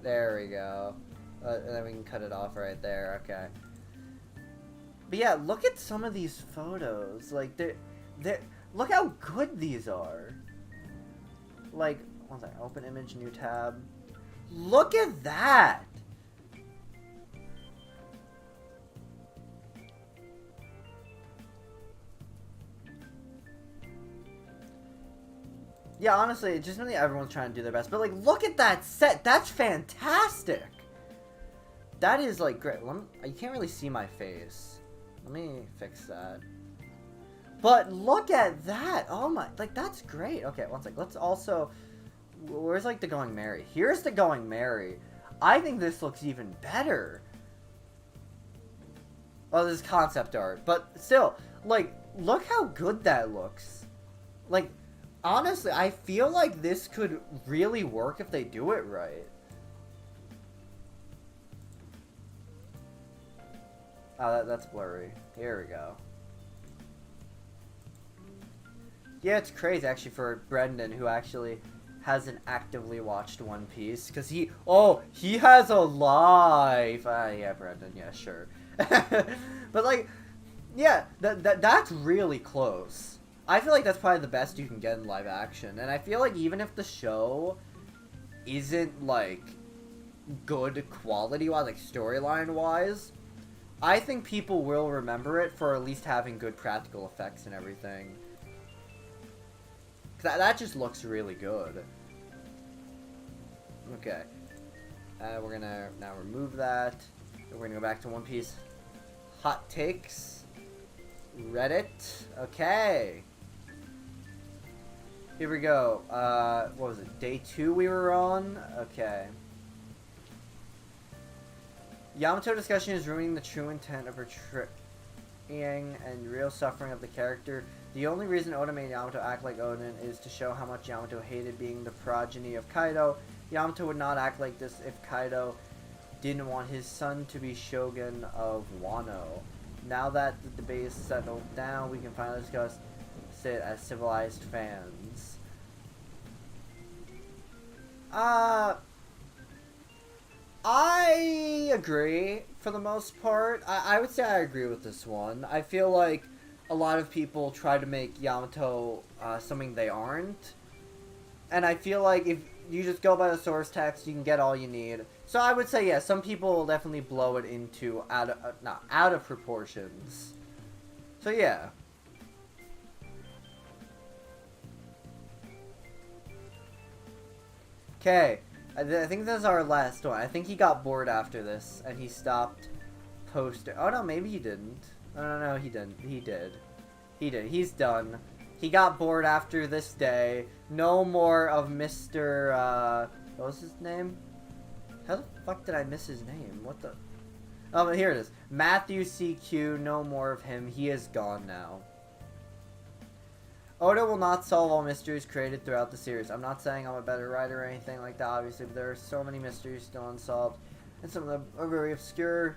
There we go. And then we can cut it off right there. Okay. But yeah, look at some of these photos. Like, they're look how good these are. Like, one sec. Open image, new tab. Look at that! Yeah, honestly, it's just really everyone's trying to do their best. But, like, look at that set! That's fantastic! That is, like, great. You can't really see my face. Let me fix that. But look at that! Oh my... Like, that's great. Okay, one sec. Let's also... Where's, like, the Going Merry? Here's the Going Merry. I think this looks even better. Well, this is concept art, but still, like, look how good that looks. Like, honestly, I feel like this could really work if they do it right. Oh, that's blurry. Here we go. Yeah, it's crazy, actually, for Brendan, who actually hasn't actively watched One Piece, because he has a life. Yeah, Brendan, yeah, sure. But, like, yeah, that's really close. I feel like that's probably the best you can get in live action, and I feel like even if the show isn't, like, good quality-wise, like, storyline-wise, I think people will remember it for at least having good practical effects and everything. That just looks really good. Okay. We're gonna now remove that. We're gonna go back to One Piece. Hot takes. Reddit. Okay. Here we go. What was it? Day 2 we were on? Okay. Yamato discussion is ruining the true intent of portraying and real suffering of the character. The only reason Oda made Yamato act like Odin is to show how much Yamato hated being the progeny of Kaido. Yamato would not act like this if Kaido didn't want his son to be shogun of Wano. Now that the debate is settled down, we can finally discuss it as civilized fans. I agree for the most part. I would say I agree with this one. I feel like a lot of people try to make Yamato something they aren't. And I feel like if you just go by the source text, you can get all you need. So I would say, yeah, some people will definitely blow it into out of proportions. So yeah. Okay. I think this is our last one. I think he got bored after this, and he stopped posting. Oh, no, maybe he didn't. No, he didn't. He did. He did. He's done. He got bored after this day. No more of Mr. What was his name? How the fuck did I miss his name? What the... Oh, but here it is. Matthew CQ, no more of him. He is gone now. Oda will not solve all mysteries created throughout the series. I'm not saying I'm a better writer or anything like that, obviously, but there are so many mysteries still unsolved, and some of them are very obscure.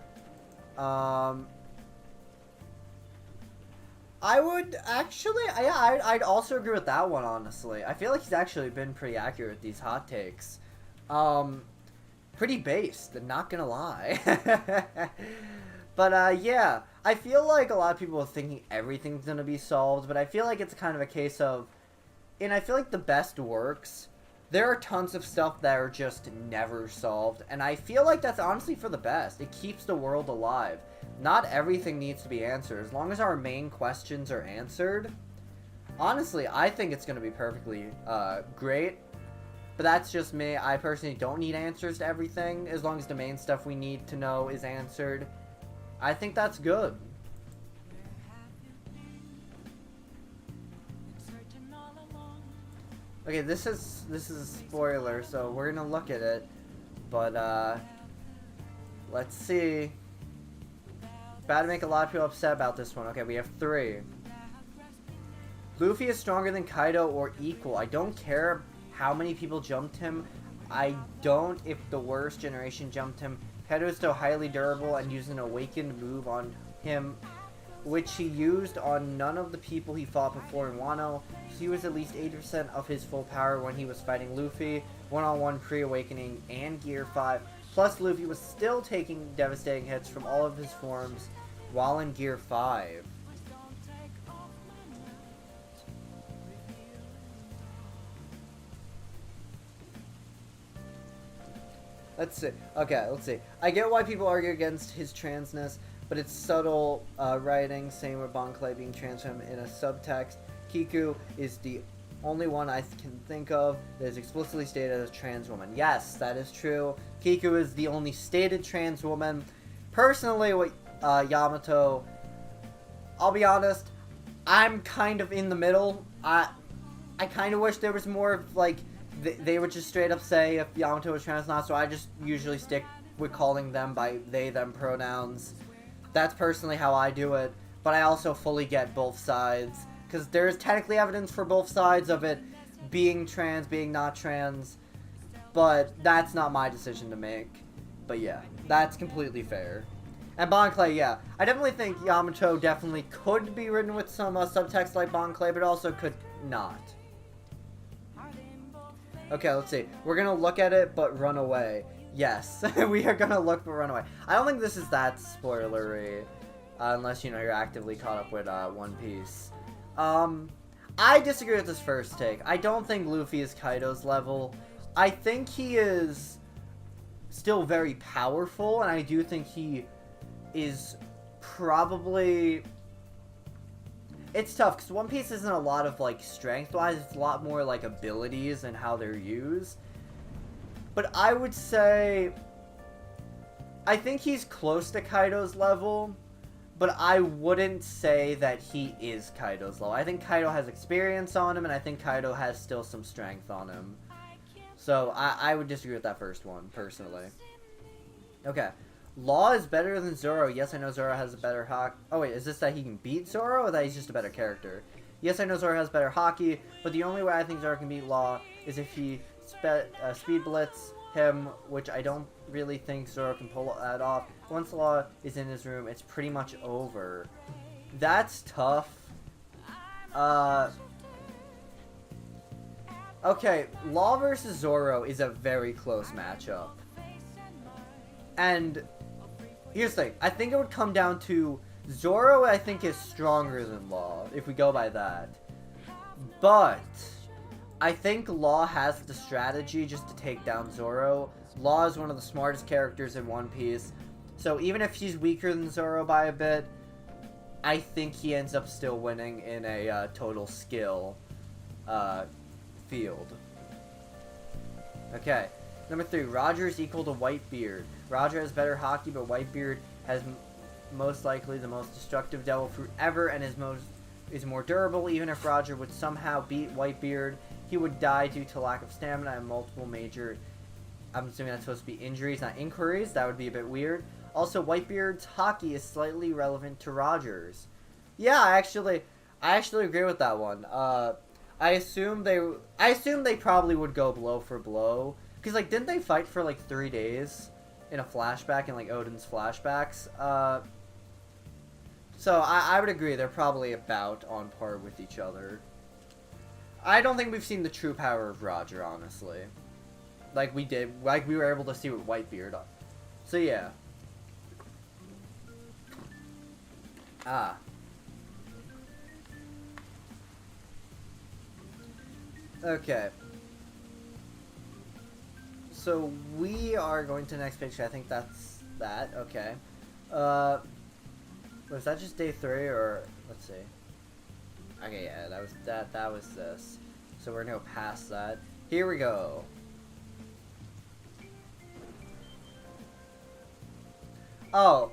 I would actually, yeah, I'd also agree with that one, honestly. I feel like he's actually been pretty accurate with these hot takes. Pretty based, not gonna lie. But, yeah, I feel like a lot of people are thinking everything's gonna be solved, but I feel like it's kind of a case of, and I feel like the best works, there are tons of stuff that are just never solved, and I feel like that's honestly for the best. It keeps the world alive. Not everything needs to be answered. As long as our main questions are answered, honestly, I think it's gonna be perfectly, great. But that's just me. I personally don't need answers to everything. As long as the main stuff we need to know is answered, I think that's good. Okay, this is a spoiler, so we're gonna look at it. But let's see. About to make a lot of people upset about this one. Okay, we have 3. Luffy is stronger than Kaido or equal. I don't care how many people jumped him. I don't if the worst generation jumped him. Kaido is still highly durable and used an awakened move on him, which he used on none of the people he fought before in Wano. He was at least 80% of his full power when he was fighting Luffy, one-on-one pre-awakening and Gear 5. Plus, Luffy was still taking devastating hits from all of his forms while in Gear 5. Let's see. Okay, let's see. I get why people argue against his transness, but it's subtle writing, same with Bon Clay being trans him in a subtext. Kiku is the only one I can think of that is explicitly stated as a trans woman. Yes, that is true. Kiku is the only stated trans woman. Personally, with Yamato, I'll be honest, I'm kind of in the middle. I kind of wish there was more of, like, they would just straight up say if Yamato was trans or not, so I just usually stick with calling them by they, them pronouns. That's personally how I do it, but I also fully get both sides, because there's technically evidence for both sides of it being trans, being not trans, but that's not my decision to make. But yeah, that's completely fair. And Bon Clay, yeah, I definitely think Yamato definitely could be written with some subtext like Bon Clay, but also could not. Okay, let's see. We're gonna look at it, but run away. Yes, we are gonna look but run away. I don't think this is that spoilery, unless, you know, you're actively caught up with One Piece. I disagree with this first take. I don't think Luffy is Kaido's level. I think he is still very powerful, and I do think he is probably... It's tough, because One Piece isn't a lot of, like, strength-wise. It's a lot more, like, abilities and how they're used. But I would say... I think he's close to Kaido's level, but I wouldn't say that he is Kaido's level. I think Kaido has experience on him, and I think Kaido has still some strength on him. So, I would disagree with that first one, personally. Okay. Law is better than Zoro. Yes, I know Zoro has a better hockey. Oh, wait, is this that he can beat Zoro, or that he's just a better character? Yes, I know Zoro has better hockey, but the only way I think Zoro can beat Law is if he speed blitz him, which I don't really think Zoro can pull that off. Once Law is in his room, it's pretty much over. That's tough. Okay, Law versus Zoro is a very close matchup. And here's the thing. I think it would come down to Zoro, I think, is stronger than Law, if we go by that. But I think Law has the strategy just to take down Zoro. Law is one of the smartest characters in One Piece. So even if he's weaker than Zoro by a bit, I think he ends up still winning in a total skill field. Okay. Number 3, Roger is equal to Whitebeard. Roger has better hockey, but Whitebeard has most likely the most destructive devil fruit ever, and is more durable. Even if Roger would somehow beat Whitebeard, he would die due to lack of stamina and multiple major, I'm assuming that's supposed to be injuries, not inquiries. That would be a bit weird. Also, Whitebeard's hockey is slightly relevant to Roger's. Yeah, I actually agree with that one. I assume they probably would go blow for blow. Because, like, didn't they fight for, like, 3 days in a flashback, in, like, Odin's flashbacks? So, I would agree, they're probably about on par with each other. I don't think we've seen the true power of Roger, honestly. Like we were able to see with Whitebeard. So, yeah. Okay. So, we are going to the next picture. I think that's that. Okay. Was that just day 3 or... Let's see. Okay, yeah, that was this. So we're gonna go past that. Here we go. Oh.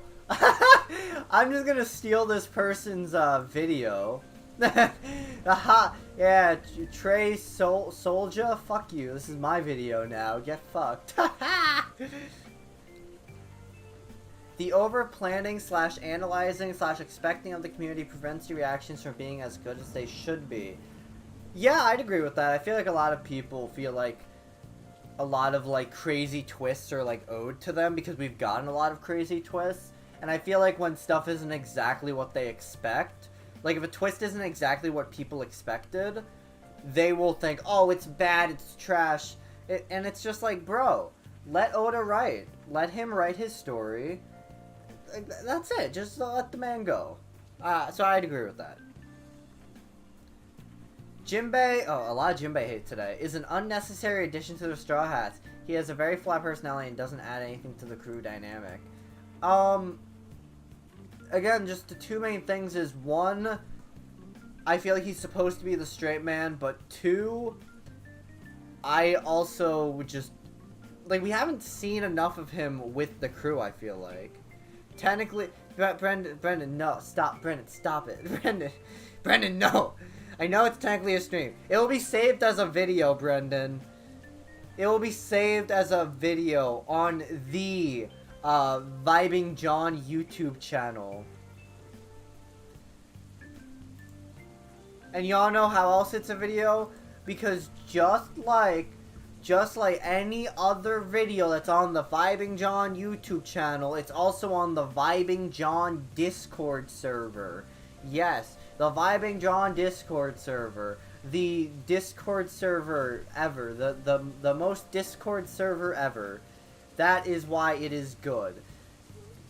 I'm just gonna steal this person's video. Aha! Yeah, Trey Soldier, fuck you. This is my video now. Get fucked. The over-planning / analyzing / expecting of the community prevents the reactions from being as good as they should be. Yeah, I'd agree with that. I feel like a lot of people feel like a lot of, like, crazy twists are, like, owed to them because we've gotten a lot of crazy twists. And I feel like when stuff isn't exactly what they expect, like, if a twist isn't exactly what people expected, they will think, oh, it's bad, it's trash. And it's just like, bro, let Oda write. Let him write his story. That's it. Just let the man go. So I'd agree with that. Jinbei, oh, a lot of Jinbei hate today, is an unnecessary addition to the Straw Hats. He has a very flat personality and doesn't add anything to the crew dynamic. Again, just the two main things is, 1, I feel like he's supposed to be the straight man, but 2, I also would just, like, we haven't seen enough of him with the crew, I feel like. Technically, Brendan, no, stop, Brendan, stop it, Brendan, no. I know it's technically a stream. It will be saved as a video, Brendan. It will be saved as a video on the VibingJon YouTube channel. And y'all know how else it's a video? Because just like any other video that's on the VibingJon YouTube channel, it's also on the VibingJon Discord server. Yes, the VibingJon Discord server. The Discord server ever. The most Discord server ever. That is why it is good.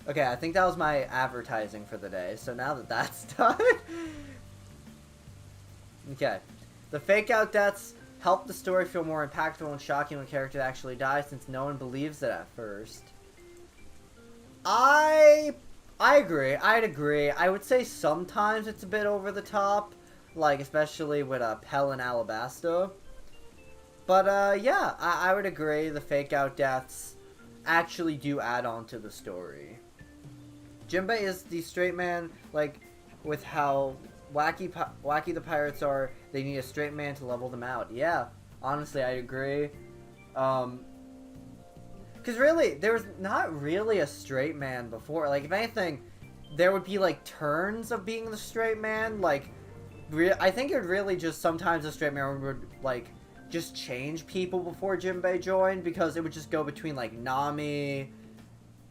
Okay, I think that was my advertising for the day. So now that that's done... Okay. The fake-out deaths help the story feel more impactful and shocking when a character actually dies, since no one believes it at first. I agree. I'd agree. I would say sometimes it's a bit over the top. Like, especially with Pell and Alabasta. But, yeah, I would agree the fake-out deaths actually do add on to the story. Jinbei is the straight man, like, with how wacky the pirates are, they need a straight man to level them out. Yeah, honestly, I agree. Because really, there was not really a straight man before. Like, if anything, there would be, like, turns of being the straight man. Like, I think it would really just sometimes a straight man would, like, just change people before Jinbei joined, because it would just go between, like, Nami,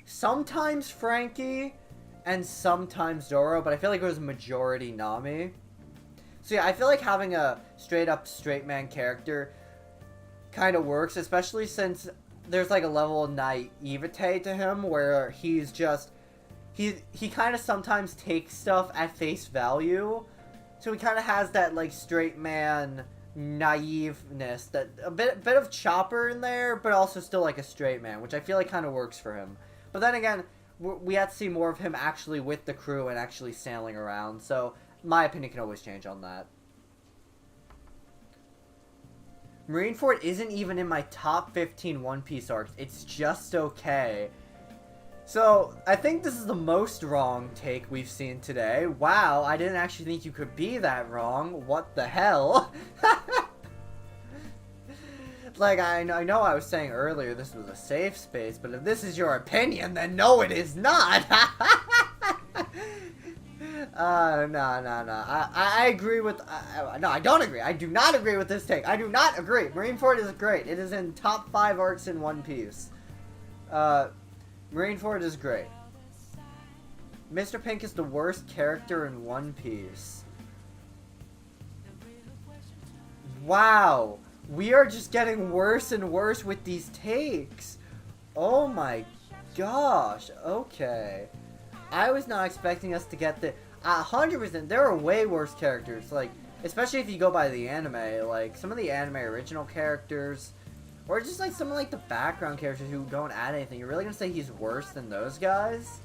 sometimes Frankie, and sometimes Zoro, but I feel like it was majority Nami. So yeah, I feel like having a straight-up straight man character kind of works, especially since there's like a level of naivete to him where he's just... He kind of sometimes takes stuff at face value. So he kind of has that like straight man naiveness, that a bit of Chopper in there, but also still like a straight man, which I feel like kind of works for him. But then again, we have to see more of him actually with the crew and actually sailing around, so my opinion can always change on that. Marineford isn't even in my top 15 One Piece arcs. It's just okay. So, I think this is the most wrong take we've seen today. Wow, I didn't actually think you could be that wrong. What the hell? Like, I know I was saying earlier this was a safe space, but if this is your opinion, then no, it is not! No. I agree with... no, I don't agree. I do not agree with this take. I do not agree. Marineford is great. It is in top 5 arcs in One Piece. Marineford is great. Mr. Pink is the worst character in One Piece. Wow. We are just getting worse and worse with these takes. Oh my gosh. Okay. I was not expecting us to get the... 100%, there are way worse characters. Like, especially if you go by the anime. Like, some of the anime original characters... Or just like some of like the background characters who don't add anything. You're really gonna say he's worse than those guys?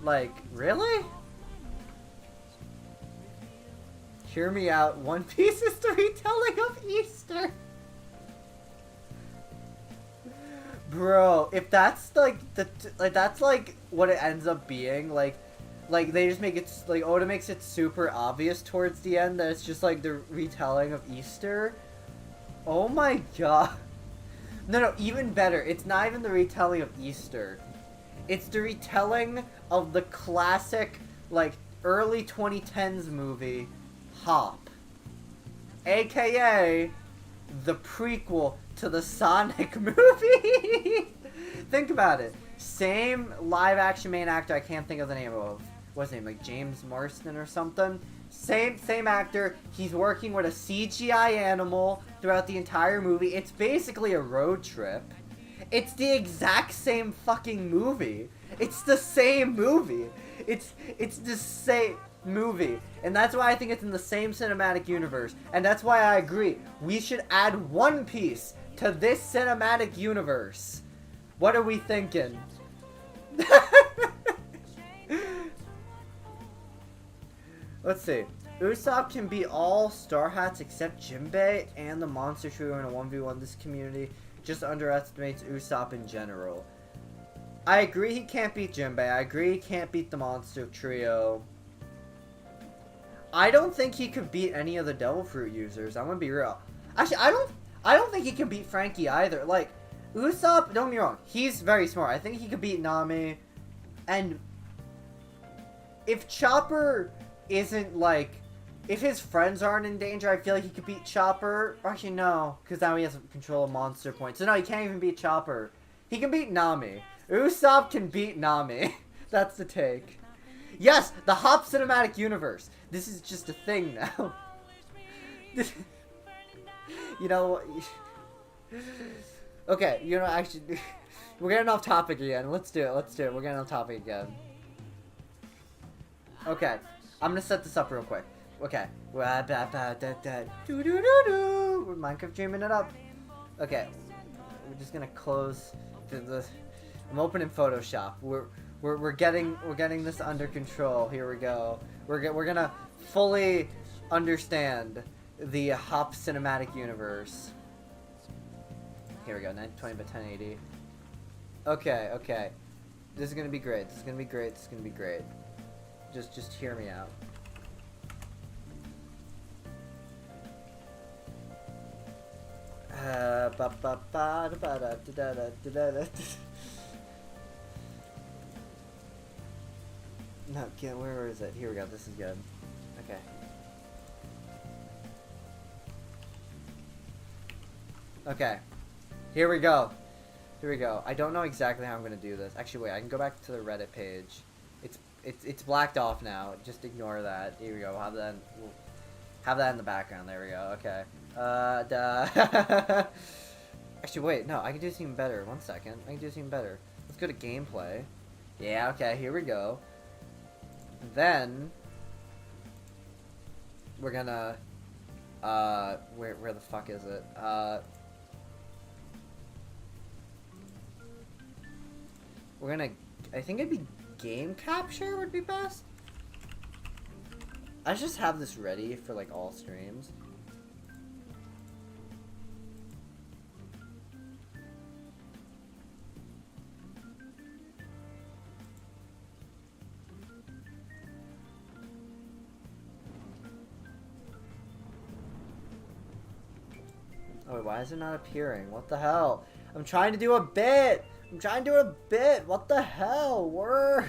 Like, really? Hear me out. One Piece is the retelling of Easter. Bro, if that's like that's like what it ends up being, like they just make it like Oda makes it super obvious towards the end that it's just like the retelling of Easter. Oh my god. No, even better. It's not even the retelling of Easter. It's the retelling of the classic, like, early 2010s movie, Hop. AKA, the prequel to the Sonic movie. Think about it. Same live-action main actor, I can't think of the name of. What's his name? Like, James Marsden or something? Same actor. He's working with a CGI animal throughout the entire movie. It's basically a road trip. It's the exact same fucking movie. It's the same movie. It's the same movie. And that's why I think it's in the same cinematic universe. And that's why I agree. We should add One Piece to this cinematic universe. What are we thinking? Let's see. Usopp can be all Star Hats except Jinbei and the Monster Trio in a 1v1. This community just underestimates Usopp in general. I agree he can't beat Jinbei. I agree he can't beat the Monster Trio. I don't think he could beat any of the Devil Fruit users. I'm gonna be real. Actually, I don't think he can beat Frankie either. Like, Usopp, don't get me wrong, he's very smart. I think he could beat Nami. And if Chopper isn't like, if his friends aren't in danger, I feel like he could beat Chopper. Actually, no, because now he has control of monster points. So no, he can't even beat Chopper. He can beat Nami. Usopp can beat Nami. That's the take. Yes, the Hop Cinematic Universe. This is just a thing now. You know, okay, you know, actually, we're getting off topic again. Let's do it. We're getting off topic again. Okay, I'm gonna set this up real quick. Okay, we're Minecraft dreaming it up. Okay, we're just gonna close the I'm opening Photoshop. We're getting this under control. Here we go. We're gonna fully understand the Hop Cinematic Universe. Here we go. 920 by 1080. Okay. This is gonna be great. This is gonna be great. Just hear me out. No, where is it? Here we go. This is good. Okay. Okay. Here we go. I don't know exactly how I'm gonna do this. Actually, wait. I can go back to the Reddit page. It's blacked off now. Just ignore that. Here we go. We'll have that in the background. There we go. Okay. Actually, wait. No, I can do this even better. 1 second. I can do this even better. Let's go to gameplay. Yeah. Okay. Here we go. Then we're gonna where the fuck is it? We're gonna, I think it'd be game capture would be best. I just have this ready for like all streams. Oh, why is it not appearing? What the hell? I'm trying to do a bit! What the hell? Work!